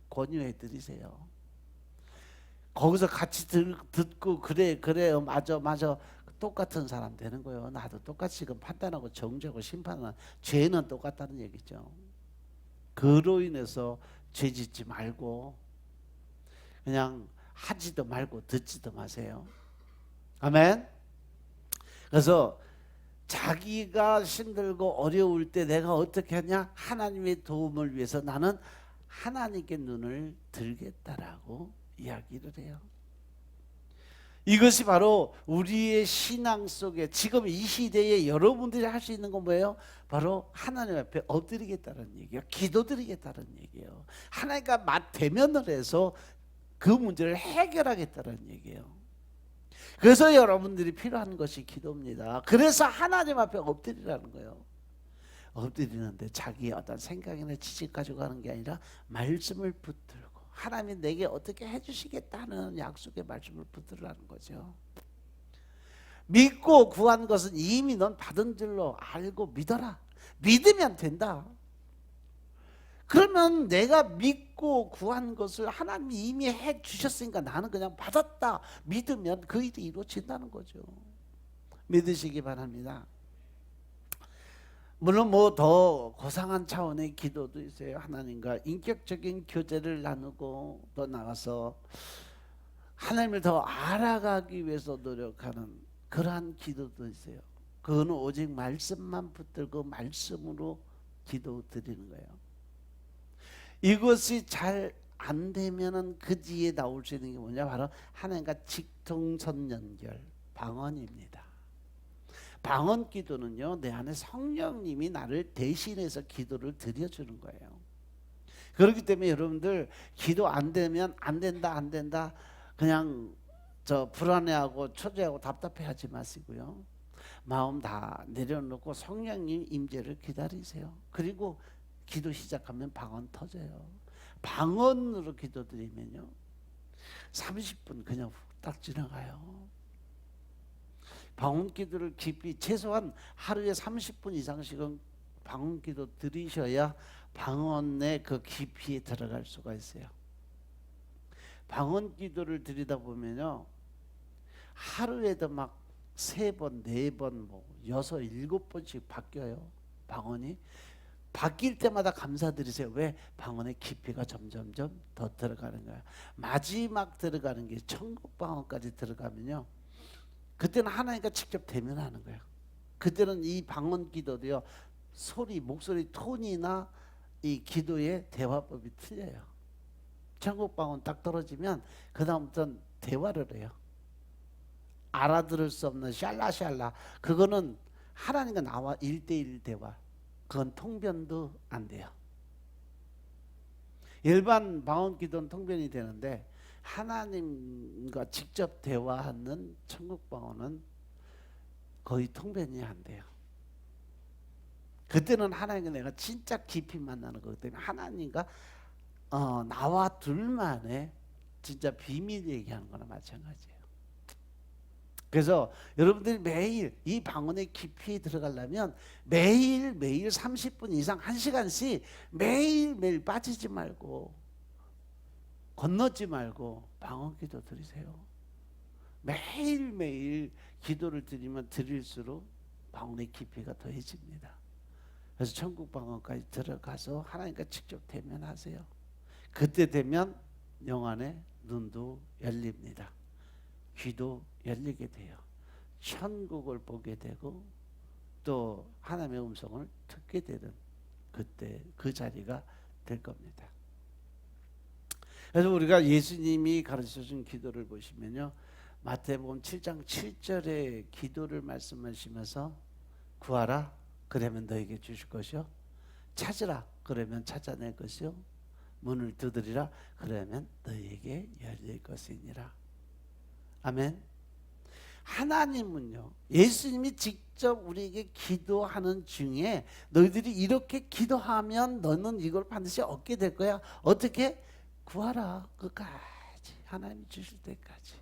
권유해 드리세요. 거기서 같이 듣고 그래 맞아 똑같은 사람 되는 거예요. 나도 똑같이 지금 판단하고 정죄하고 심판하는 죄는 똑같다는 얘기죠. 그로 인해서 죄 짓지 말고 그냥 하지도 말고 듣지도 마세요. 아멘. 그래서 자기가 힘들고 어려울 때 내가 어떻게 하냐? 하나님의 도움을 위해서 나는 하나님께 눈을 들겠다라고 이야기를 해요. 이것이 바로 우리의 신앙 속에 지금 이 시대에 여러분들이 할 수 있는 건 뭐예요? 바로 하나님 앞에 엎드리겠다는 얘기예요. 기도드리겠다는 얘기예요. 하나님과 맞대면을 해서 그 문제를 해결하겠다는 얘기예요. 그래서 여러분들이 필요한 것이 기도입니다. 그래서 하나님 앞에 엎드리라는 거예요. 엎드리는데 자기의 어떤 생각이나 지식 가지고 가는 게 아니라 말씀을 붙들고 하나님이 내게 어떻게 해주시겠다는 약속의 말씀을 붙들라는 거죠. 믿고 구한 것은 이미 넌 받은 줄로 알고 믿어라. 믿으면 된다. 그러면 내가 믿고 구한 것을 하나님이 이미 해 주셨으니까 나는 그냥 받았다. 믿으면 그 일이 이루어진다는 거죠. 믿으시기 바랍니다. 물론 뭐 더 고상한 차원의 기도도 있어요. 하나님과 인격적인 교제를 나누고 또 나가서 하나님을 더 알아가기 위해서 노력하는 그러한 기도도 있어요. 그거는 오직 말씀만 붙들고 말씀으로 기도 드리는 거예요. 이것이 잘 안 되면은 그 뒤에 나올 수 있는 게 뭐냐, 바로 하나님과 직통선 연결, 방언입니다. 방언 기도는요, 내 안에 성령님이 나를 대신해서 기도를 드려주는 거예요. 그렇기 때문에 여러분들 기도 안 되면 안 된다 그냥 불안해하고 초조하고 답답해하지 마시고요. 마음 다 내려놓고 성령님 임재를 기다리세요. 그리고 기도 시작하면 방언 터져요. 방언으로 기도드리면요 30분 그냥 훅딱 지나가요. 방언 기도를 깊이 최소한 하루에 30분 이상씩은 방언 기도 드리셔야 방언의 그 깊이에 들어갈 수가 있어요. 방언 기도를 드리다 보면요 하루에도 막 3번, 4번, 뭐 6, 7번씩 바뀌어요. 방언이 바뀔 때마다 감사드리세요. 왜? 방언의 깊이가 점점점 더 들어가는 거예요. 마지막 들어가는 게 천국 방언까지 들어가면요 그때는 하나님과 직접 대면하는 거예요. 그때는 이 방언 기도도요 소리, 목소리 톤이나 이 기도의 대화법이 틀려요. 천국 방언 딱 떨어지면 그 다음부터는 대화를 해요. 알아들을 수 없는 샬라샬라, 그거는 하나님과 나와 1대1 대화, 그건 통변도 안 돼요. 일반 방언 기도는 통변이 되는데 하나님과 직접 대화하는 천국 방언은 거의 통변이 안 돼요. 그때는 하나님과 내가 진짜 깊이 만나는 거기 때문에 하나님과 나와 둘만의 진짜 비밀 얘기하는 거나 마찬가지예요. 그래서 여러분들이 매일 이 방언의 깊이에 들어가려면 매일매일 30분 이상 1시간씩 매일매일 빠지지 말고 건너지 말고 방언 기도 드리세요. 매일매일 기도를 드리면 드릴수록 방언의 깊이가 더해집니다. 그래서 천국 방언까지 들어가서 하나님과 직접 대면하세요. 그때 되면 영안의 눈도 열립니다. 귀도 열리게 돼요. 천국을 보게 되고 또 하나님의 음성을 듣게 되는 그때 그 자리가 될 겁니다. 그래서 우리가 예수님이 가르쳐준 기도를 보시면요 마태복음 7장 7절에 기도를 말씀하시면서 구하라 그러면 너에게 주실 것이요 찾으라 그러면 찾아낼 것이요 문을 두드리라 그러면 너에게 열릴 것이니라. 아멘. 하나님은요 예수님이 직접 우리에게 기도하는 중에 너희들이 이렇게 기도하면 너는 이걸 반드시 얻게 될 거야. 어떻게? 구하라. 끝까지 하나님이 주실 때까지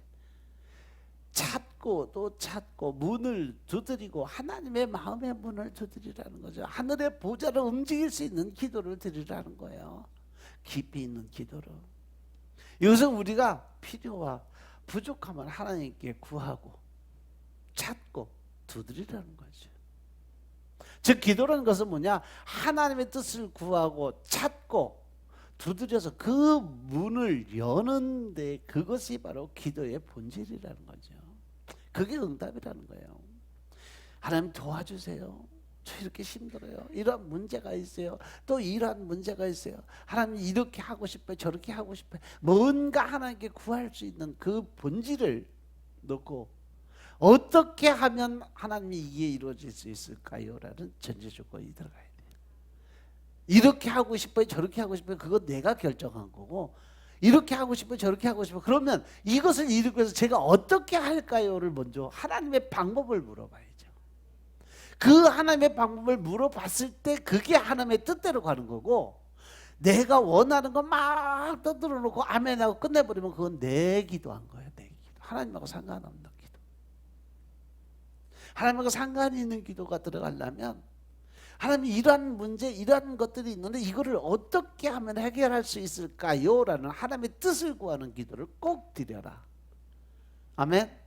찾고 또 찾고 문을 두드리고 하나님의 마음의 문을 두드리라는 거죠. 하늘의 보좌를 움직일 수 있는 기도를 드리라는 거예요. 깊이 있는 기도로. 이것은 우리가 필요와 부족함을 하나님께 구하고 찾고 두드리라는 거죠. 즉 기도라는 것은 뭐냐? 하나님의 뜻을 구하고 찾고 두드려서 그 문을 여는데 그것이 바로 기도의 본질이라는 거죠. 그게 응답이라는 거예요. 하나님 도와주세요. 저 이렇게 힘들어요. 이런 문제가 있어요. 또 이러한 문제가 있어요. 하나님 이렇게 하고 싶어요. 저렇게 하고 싶어요. 뭔가 하나님께 구할 수 있는 그 본질을 놓고 어떻게 하면 하나님이 이게 이루어질 수 있을까요? 라는 전제 조건이 들어가야 돼요. 이렇게 하고 싶어요. 저렇게 하고 싶어요. 그거 내가 결정한 거고 이렇게 하고 싶어 저렇게 하고 싶어. 그러면 이것을 이루기 위해서 제가 어떻게 할까요를 먼저 하나님의 방법을 물어봐야죠. 그 하나님의 방법을 물어봤을 때 그게 하나님의 뜻대로 가는 거고, 내가 원하는 거 막 떠들어 놓고 아멘하고 끝내버리면 그건 내 기도한 거예요. 내 기도. 하나님하고 상관없는 기도. 하나님하고 상관이 있는 기도가 들어가려면 하나님이 이러한 문제, 이러한 것들이 있는데 이거를 어떻게 하면 해결할 수 있을까요? 라는 하나님의 뜻을 구하는 기도를 꼭 드려라. 아멘.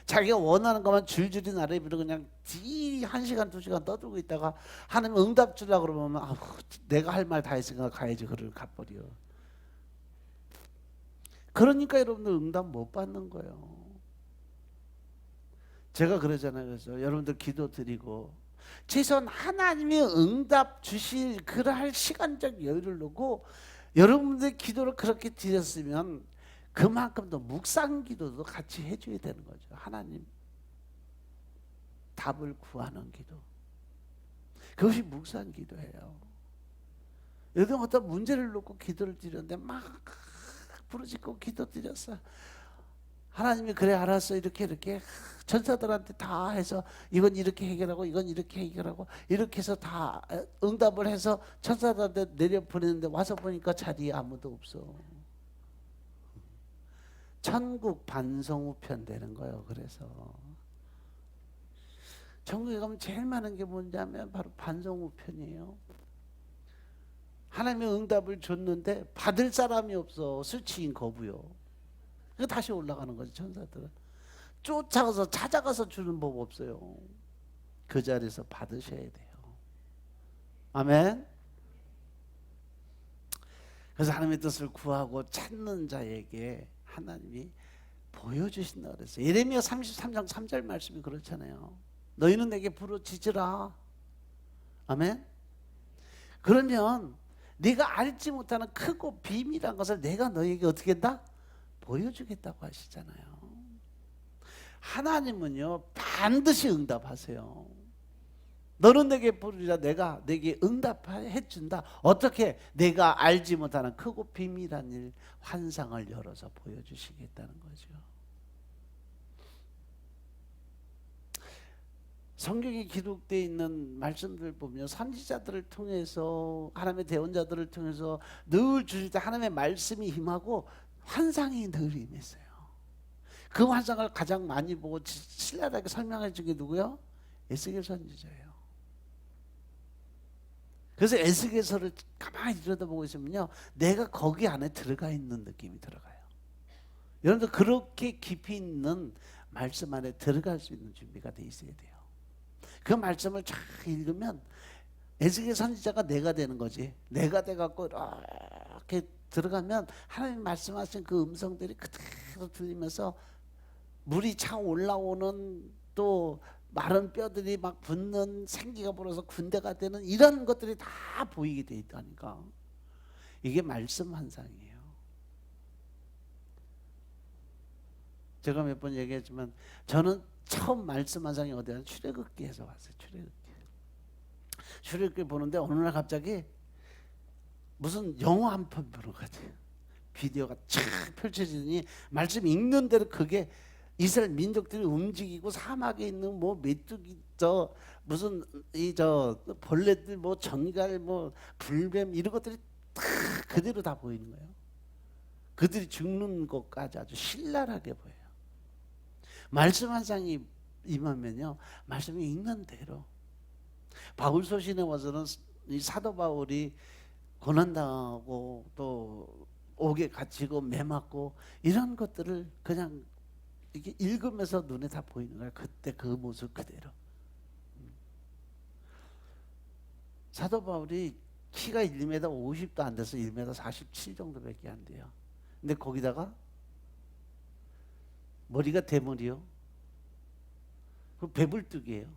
자기가 원하는 것만 줄줄이 나르비로 그냥 1시간 2시간 떠들고 있다가 하나님 응답 주려고 그러면 내가 할 말 다 했으니까 가야지. 그를 가버려. 그러니까 여러분들 응답 못 받는 거예요. 제가 그러잖아요. 그래서 여러분들 기도 드리고 최소한 하나님이 응답 주실 그럴 시간적 여유를 두고 여러분들 기도를 그렇게 드렸으면 그만큼 더 묵상 기도도 같이 해줘야 되는 거죠. 하나님 답을 구하는 기도. 그것이 묵상 기도예요. 여러분 어떤 문제를 놓고 기도를 드렸는데 막 부르짖고 기도 드렸어. 하나님이 그래 알았어 이렇게 전사들한테 다 해서 이건 이렇게 해결하고 이건 이렇게 해결하고 이렇게 해서 다 응답을 해서 천사들한테 내려보내는데 와서 보니까 자리에 아무도 없어. 천국 반성우편 되는 거예요. 그래서 천국에 가면 제일 많은 게 뭐냐면 바로 반성우편이에요. 하나님의 응답을 줬는데 받을 사람이 없어. 수치인 거부요. 다시 올라가는 거죠. 천사들은 쫓아가서 찾아가서 주는 법 없어요. 그 자리에서 받으셔야 돼요. 아멘. 그래서 하나님의 뜻을 구하고 찾는 자에게 하나님이 보여주신다 그랬어요. 예레미야 33장 3절 말씀이 그렇잖아요. 너희는 내게 부르짖으라. 아멘. 그러면 네가 알지 못하는 크고 비밀한 것을 내가 너희에게 어떻게 한다? 보여주겠다고 하시잖아요. 하나님은요 반드시 응답하세요. 너는 내게 부르리라. 내가 내게 응답해 준다. 어떻게? 내가 알지 못하는 크고 비밀한 일, 환상을 열어서 보여주시겠다는 거죠. 성경에 기록되어 있는 말씀들 보면 선지자들을 통해서 하나님의 대언자들을 통해서 늘 주실 때 하나님의 말씀이 임하고 환상이 늘 임했어요. 그 환상을 가장 많이 보고 신랄하게 설명해 준 게 누구요? 에스겔 선지자예요. 그래서 에스겔서를 가만히 들여다보고 있으면요, 내가 거기 안에 들어가 있는 느낌이 들어가요. 여러분들 그렇게 깊이 있는 말씀 안에 들어갈 수 있는 준비가 돼 있어야 돼요. 그 말씀을 쫙 읽으면 에스겔 선지자가 내가 되는 거지. 내가 돼갖고 이렇게 들어가면 하나님 말씀하신 그 음성들이 그대로 들리면서 물이 차 올라오는, 또 마른 뼈들이 막 붙는, 생기가 불어서 군대가 되는 이런 것들이 다 보이게 돼 있다니까. 이게 말씀 환상이에요. 제가 몇 번 얘기했지만 저는 처음 말씀 환상이 어디야? 출애굽기에서 왔어요. 출애굽기 보는데 어느 날 갑자기 무슨 영화 한 편 보는 것 같아요. 비디오가 쫙 펼쳐지더니 말씀 읽는 대로 그게 이스라엘 민족들이 움직이고 사막에 있는 뭐 메뚜기 무슨 벌레들 뭐 전갈 뭐 불뱀 이런 것들이 다 그대로 다 보이는 거예요. 그들이 죽는 것까지 아주 신랄하게 보여요. 말씀 환상이 임하면요, 말씀이 읽는 대로. 바울 소신에 와서는 이 사도 바울이 고난당하고 또 옥에 갇히고 매 맞고 이런 것들을 그냥 이렇게 읽으면서 눈에 다 보이는 거예요. 그때 그 모습 그대로. 사도 바울이 키가 1m 50도 안 돼서 1m 47 정도밖에 안 돼요. 근데 거기다가 머리가 대머리요. 그 배불뚝이에요.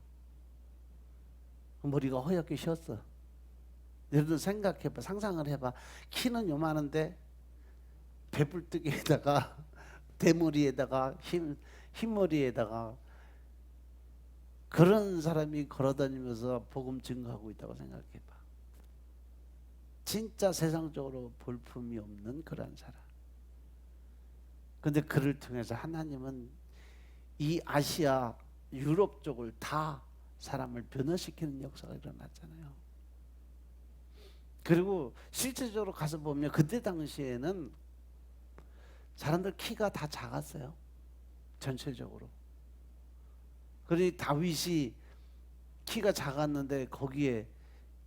머리가 허옇게 쉬었어. 여러분 생각해봐, 상상을 해봐. 키는 요만한데 배불뚝에다가 대머리에다가 흰머리에다가 그런 사람이 걸어다니면서 복음 증거하고 있다고 생각해봐. 진짜 세상적으로 볼품이 없는 그런 사람. 근데 그를 통해서 하나님은 이 아시아 유럽 쪽을 다 사람을 변화시키는 역사가 일어났잖아요. 그리고 실제적으로 가서 보면 그때 당시에는 사람들 키가 다 작았어요. 전체적으로. 그러니 다윗이 키가 작았는데 거기에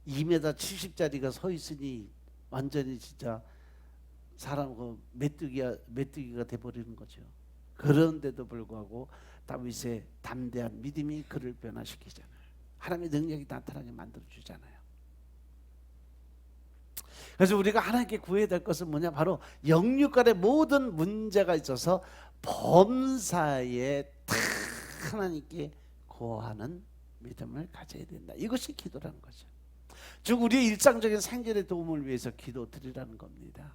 2m 70짜리가 서 있으니 완전히 진짜 사람 그 메뚜기가 돼버리는 거죠. 그런데도 불구하고 다윗의 담대한 믿음이 그를 변화시키잖아요. 하나님의 능력이 나타나게 만들어 주잖아요. 그래서 우리가 하나님께 구해야 될 것은 뭐냐? 바로 영육간의 모든 문제가 있어서 범사에 다 하나님께 구하는 믿음을 가져야 된다. 이것이 기도라는 거죠. 즉 우리의 일상적인 생존의 도움을 위해서 기도드리라는 겁니다.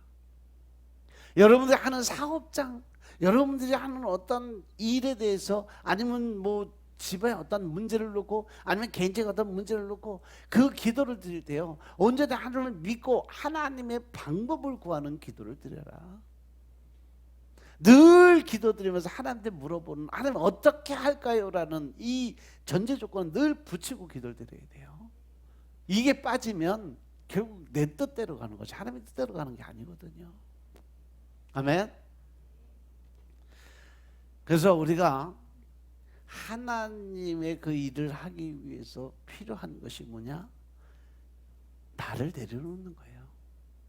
여러분들이 하는 사업장, 여러분들이 하는 어떤 일에 대해서, 아니면 뭐 집에 어떤 문제를 놓고, 아니면 개인적인 어떤 문제를 놓고 그 기도를 드릴 때요, 언제나 하나님을 믿고 하나님의 방법을 구하는 기도를 드려라. 늘 기도드리면서 하나님한테 물어보는, 하나님 어떻게 할까요? 라는 이 전제 조건을 늘 붙이고 기도를 드려야 돼요. 이게 빠지면 결국 내 뜻대로 가는 거죠. 하나님의 뜻대로 가는 게 아니거든요. 아멘. 그래서 우리가 하나님의 그 일을 하기 위해서 필요한 것이 뭐냐? 나를 내려놓는 거예요.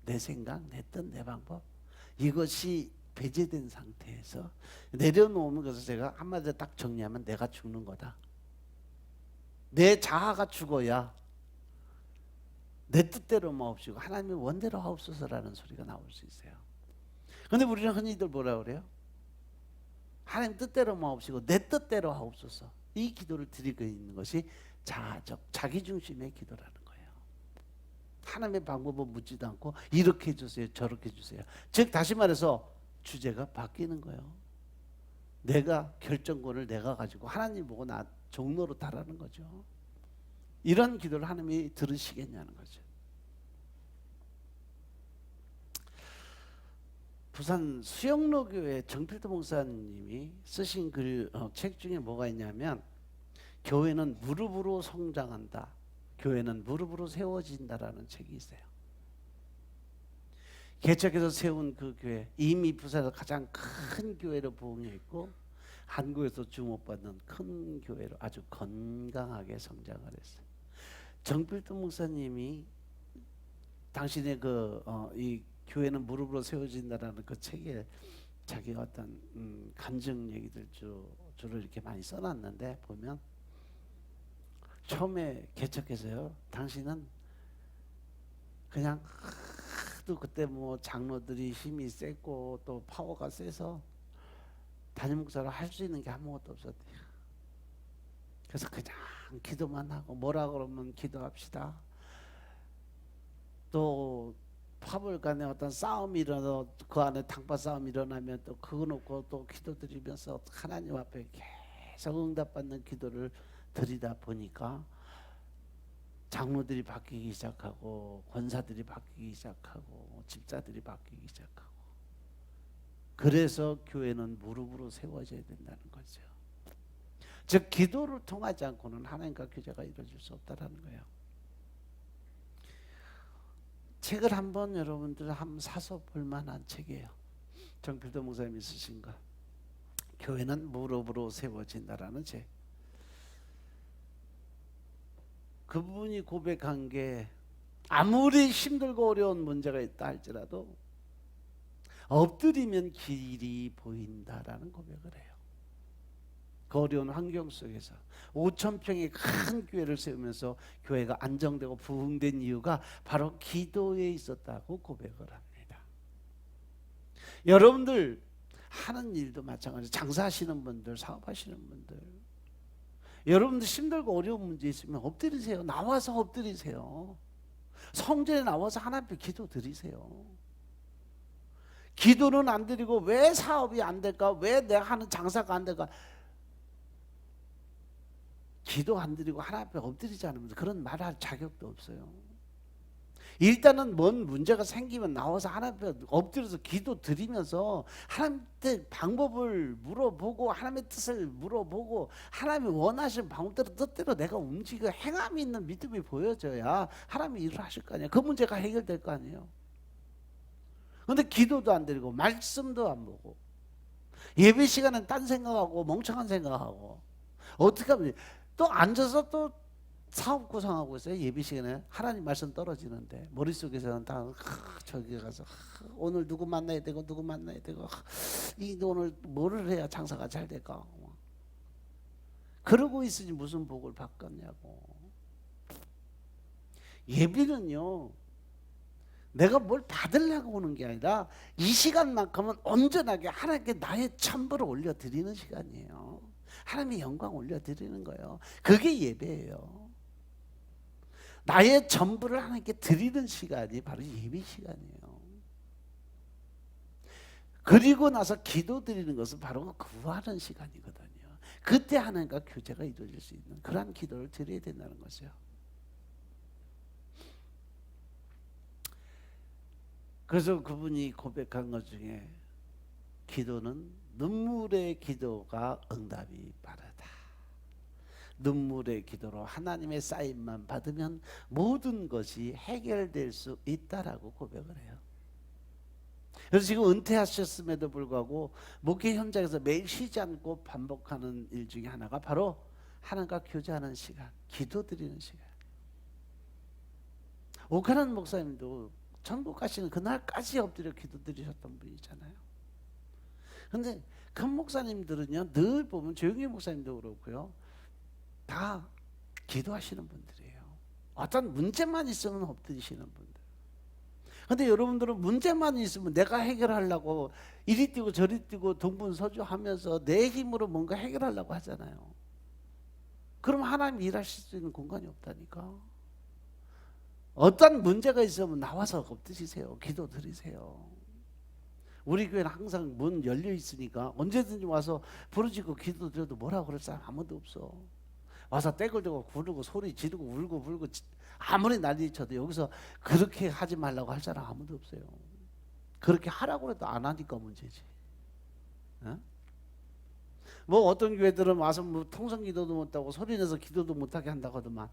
내 생각, 내 뜻, 내 방법, 이것이 배제된 상태에서 내려놓으면, 그래서 제가 한마디로 딱 정리하면 내가 죽는 거다. 내 자아가 죽어야 내 뜻대로 마옵시고 하나님의 원대로 하옵소서라는 소리가 나올 수 있어요. 그런데 우리는 흔히들 뭐라 그래요? 하나님 뜻대로 마옵시고 내 뜻대로 하옵소서. 이 기도를 드리고 있는 것이 자아적, 자기중심의 기도라는 거예요. 하나님의 방법은 묻지도 않고 이렇게 해주세요, 저렇게 해주세요. 즉 다시 말해서 주제가 바뀌는 거예요. 내가 결정권을 내가 가지고 하나님 보고 나 종로로 달하는 거죠. 이런 기도를 하나님이 들으시겠냐는 거죠. 부산 수영로교회 정필도 목사님이 쓰신 책 중에 뭐가 있냐면, 교회는 무릎으로 성장한다, 교회는 무릎으로 세워진다라는 책이 있어요. 개척해서 세운 그 교회, 이미 부산에서 가장 큰 교회로 부흥했고 한국에서 주목받는 큰 교회로 아주 건강하게 성장을 했어요. 정필도 목사님이 당신의 이 교회는 무릎으로 세워진다라는 그 책에 자기 어떤 간증 얘기들 주로 이렇게 많이 써놨는데, 보면 처음에 개척해서요, 당신은 그냥 또 그때 뭐 장로들이 힘이 세고 또 파워가 세서 담임 목사로 할 수 있는 게 아무것도 없었대요. 그래서 그냥 기도만 하고, 뭐라 그러면 기도합시다. 또 파벌 간에 어떤 싸움이 일어나, 그 안에 당파 싸움이 일어나면 또 그거 놓고 또 기도드리면서 하나님 앞에 계속 응답받는 기도를 드리다 보니까 장로들이 바뀌기 시작하고, 권사들이 바뀌기 시작하고, 집사들이 바뀌기 시작하고, 그래서 교회는 무릎으로 세워져야 된다는 거죠. 즉 기도를 통하지 않고는 하나님과 교제가 이루어질 수 없다라는 거예요. 책을 한번 여러분들 한번 사서 볼 만한 책이에요. 정필도 목사님이 쓰신 거, 교회는 무릎으로 세워진다라는 책. 그분이 고백한 게, 아무리 힘들고 어려운 문제가 있다 할지라도 엎드리면 길이 보인다라는 고백을 해요. 그 어려운 환경 속에서 5,000평의 큰 교회를 세우면서 교회가 안정되고 부흥된 이유가 바로 기도에 있었다고 고백을 합니다. 여러분들 하는 일도 마찬가지로, 장사하시는 분들, 사업하시는 분들, 여러분들 힘들고 어려운 문제 있으면 엎드리세요. 나와서 엎드리세요. 성전에 나와서 하나님 앞에 기도 드리세요. 기도는 안 드리고 왜 사업이 안 될까? 왜 내가 하는 장사가 안 될까? 기도 안 드리고 하나님 앞에 엎드리지 않으면 그런 말할 자격도 없어요. 일단은 뭔 문제가 생기면 나와서 하나님 앞에 엎드려서 기도 드리면서 하나님한테 방법을 물어보고 하나님의 뜻을 물어보고 하나님이 원하시는 방법대로 뜻대로 내가 움직여 행함이 있는 믿음이 보여져야 하나님이 일을 하실 거 아니에요. 그 문제가 해결될 거 아니에요. 근데 기도도 안 드리고 말씀도 안 보고 예배 시간은 딴 생각하고 멍청한 생각하고 어떻게 하면 또 앉아서 또 사업 구상하고 있어요. 예배 시간에 하나님 말씀 떨어지는데 머릿속에서는 다 저기 가서 오늘 누구 만나야 되고 누구 만나야 되고 이 오늘 뭐를 해야 장사가 잘 될까 그러고 있으니 무슨 복을 받겠냐고. 예배는요 내가 뭘 받으려고 오는 게 아니라 이 시간만큼은 온전하게 하나님께 나의 천부를 올려드리는 시간이에요. 하나님의 영광 올려드리는 거예요. 그게 예배예요. 나의 전부를 하나님께 드리는 시간이 바로 예배 시간이에요. 그리고 나서 기도 드리는 것은 바로 구하는 시간이거든요. 그때 하나님과 교제가 이루어질 수 있는 그러한 기도를 드려야 된다는 거죠. 그래서 그분이 고백한 것 중에 기도는 눈물의 기도가 응답이 빠르다. 눈물의 기도로 하나님의 사인만 받으면 모든 것이 해결될 수 있다라고 고백을 해요. 그래서 지금 은퇴하셨음에도 불구하고 목회 현장에서 매일 쉬지 않고 반복하는 일 중에 하나가 바로 하나님과 교제하는 시간, 기도 드리는 시간. 오카란 목사님도 천국 가시는 그날까지 엎드려 기도 드리셨던 분이잖아요. 그런데 그 목사님들은요 늘 보면 조용히 목사님도 그렇고요 다 기도하시는 분들이에요. 어떤 문제만 있으면 엎드리시는 분들. 근데 여러분들은 문제만 있으면 내가 해결하려고 이리 뛰고 저리 뛰고 동분서주하면서 내 힘으로 뭔가 해결하려고 하잖아요. 그럼 하나님 일하실 수 있는 공간이 없다니까. 어떤 문제가 있으면 나와서 엎드리세요. 기도 드리세요. 우리 교회는 항상 문 열려 있으니까 언제든지 와서 부르짖고 기도 드려도 뭐라고 그럴 사람 아무도 없어. 와서 떼굴대고 구르고 소리 지르고 울고 불고 아무리 난리 쳐도 여기서 그렇게 하지 말라고 할 사람 아무도 없어요. 그렇게 하라고 해도 안 하니까 문제지. 어? 뭐 어떤 교회들은 와서 뭐 통성기도도 못하고 소리내서 기도도 못하게 한다고 하더만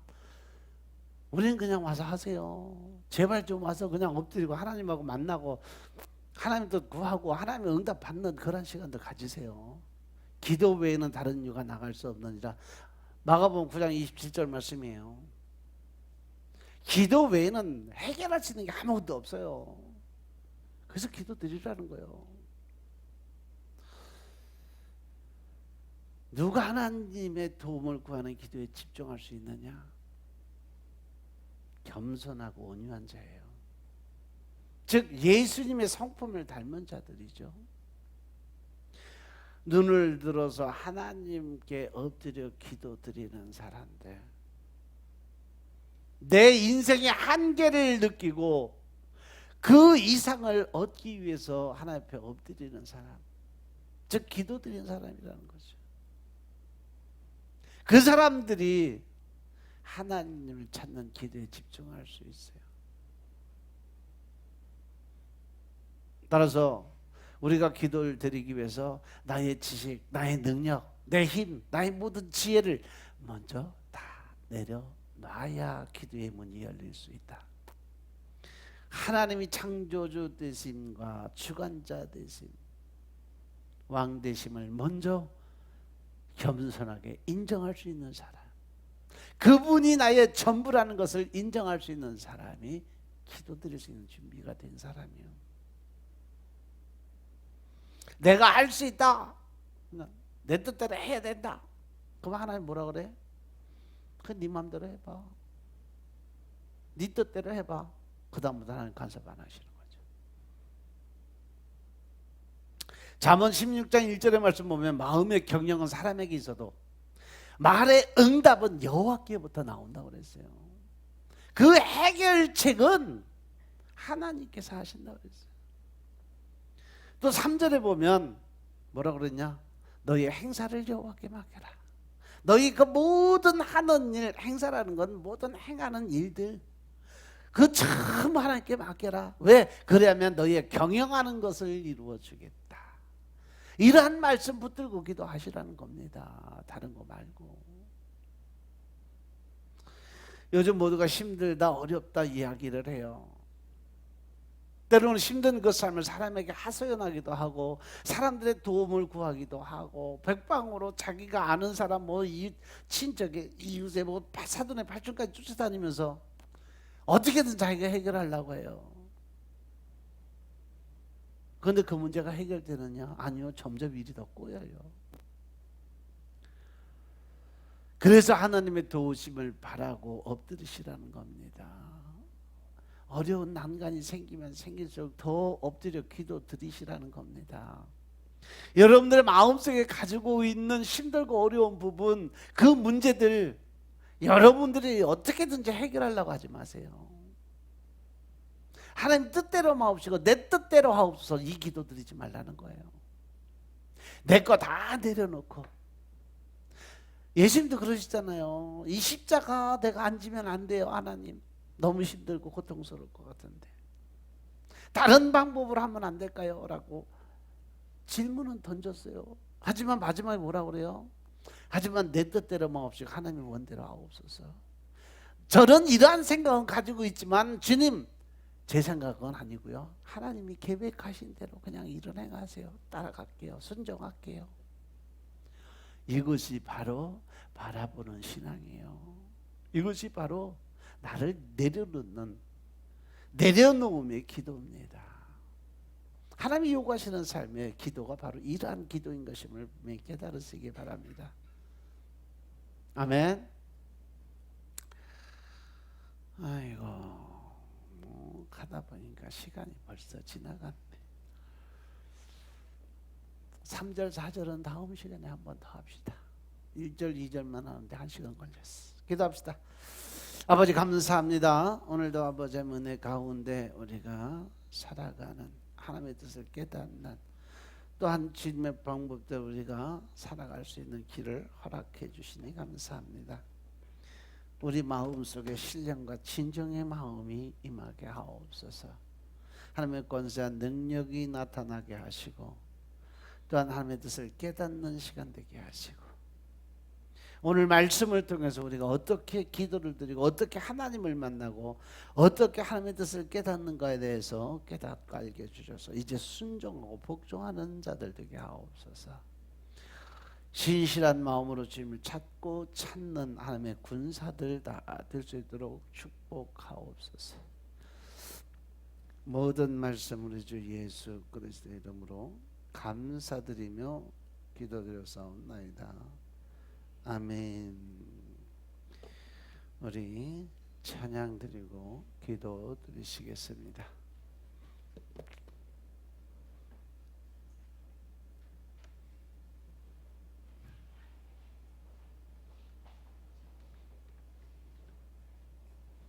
우리는 그냥 와서 하세요. 제발 좀 와서 그냥 엎드리고 하나님하고 만나고 하나님 뜻 구하고 하나님의 응답 받는 그런 시간도 가지세요. 기도 외에는 다른 이유가 나갈 수 없느니라. 마가복음 9장 27절 말씀이에요. 기도 외에는 해결할 수 있는 게 아무것도 없어요. 그래서 기도 드리라는 거예요. 누가 하나님의 도움을 구하는 기도에 집중할 수 있느냐? 겸손하고 온유한 자예요. 즉 예수님의 성품을 닮은 자들이죠. 눈을 들어서 하나님께 엎드려 기도드리는 사람들, 내 인생의 한계를 느끼고 그 이상을 얻기 위해서 하나님 앞에 엎드리는 사람, 즉 기도드리는 사람이라는 거죠. 그 사람들이 하나님을 찾는 기도에 집중할 수 있어요. 따라서 우리가 기도를 드리기 위해서 나의 지식, 나의 능력, 내 힘, 나의 모든 지혜를 먼저 다 내려놔야 기도의 문이 열릴 수 있다. 하나님이 창조주 되심과 주관자 되심, 왕 되심을 먼저 겸손하게 인정할 수 있는 사람, 그분이 나의 전부라는 것을 인정할 수 있는 사람이 기도드릴 수 있는 준비가 된 사람이에요. 내가 할 수 있다, 내 뜻대로 해야 된다. 그럼 하나님 뭐라 그래? 그 네 맘대로 해봐. 네 뜻대로 해봐. 그 다음부터 하나님 간섭 안 하시는 거죠. 잠언 16장 1절의 말씀 보면 마음의 경영은 사람에게 있어도 말의 응답은 여호와께부터 나온다고 그랬어요. 그 해결책은 하나님께서 하신다고 그랬어요. 또 3절에 보면 뭐라 그랬냐? 너희 행사를 여호와께 맡겨라. 너희 그 모든 하는 일, 행사라는 건 모든 행하는 일들, 그 참 하나님께 맡겨라. 왜? 그래야면 너희의 경영하는 것을 이루어 주겠다. 이러한 말씀 붙들고 기도하시라는 겁니다. 다른 거 말고. 요즘 모두가 힘들다 어렵다 이야기를 해요. 때로는 힘든 그 삶을 사람에게 하소연하기도 하고 사람들의 도움을 구하기도 하고 백방으로 자기가 아는 사람 뭐 이웃 친척의 이웃에 뭐 사돈의 팔촌까지 쫓아다니면서 어떻게든 자기가 해결하려고 해요. 그런데 그 문제가 해결되느냐? 아니요, 점점 일이 더 꼬여요. 그래서 하나님의 도우심을 바라고 엎드리시라는 겁니다. 어려운 난간이 생기면 생길수록 더 엎드려 기도 드리시라는 겁니다. 여러분들의 마음속에 가지고 있는 힘들고 어려운 부분, 그 문제들 여러분들이 어떻게든지 해결하려고 하지 마세요. 하나님 뜻대로 마옵시고 내 뜻대로 하옵소서, 이 기도 드리지 말라는 거예요. 내 거 다 내려놓고. 예수님도 그러시잖아요. 이 십자가 내가 안 지면 안 돼요, 하나님. 너무 힘들고 고통스러울 것 같은데 다른 방법으로 하면 안 될까요? 라고 질문은 던졌어요. 하지만 마지막에 뭐라고 그래요? 하지만 내 뜻대로만 없이 하나님의 원대로 하옵소서. 저는 이러한 생각은 가지고 있지만 주님, 제 생각은 아니고요, 하나님이 계획하신 대로 그냥 일을 행하세요. 따라갈게요. 순종할게요. 이것이 바로 바라보는 신앙이에요. 이것이 바로 나를 내려놓음의 기도입니다. 하나님이 요구하시는 삶의 기도가 바로 이러한 기도인 것임을 깨달으시기 바랍니다. 아멘. 아이고, 뭐 가다 보니까 시간이 벌써 지나갔네. 3절 4절은 다음 시간에 한 번 더 합시다. 1절 2절만 하는데 1시간 걸렸어. 기도합시다. 아버지 감사합니다. 오늘도 아버지의 은혜 가운데 우리가 살아가는 하나님의 뜻을 깨닫는, 또한 주님의 방법대로 우리가 살아갈 수 있는 길을 허락해 주시니 감사합니다. 우리 마음속에 신령과 진정의 마음이 임하게 하옵소서. 하나님의 권세와 능력이 나타나게 하시고 또한 하나님의 뜻을 깨닫는 시간 되게 하시고, 오늘 말씀을 통해서 우리가 어떻게 기도를 드리고 어떻게 하나님을 만나고 어떻게 하나님의 뜻을 깨닫는가에 대해서 깨닫고 알게 해주셔서 이제 순종하고 복종하는 자들 되게 하옵소서. 신실한 마음으로 주님을 찾고 찾는 하나님의 군사들 다 될 수 있도록 축복하옵소서. 모든 말씀 우리 주 예수 그리스도의 이름으로 감사드리며 기도드렸사옵나이다. 아멘. 우리 찬양 드리고 기도 드리시겠습니다.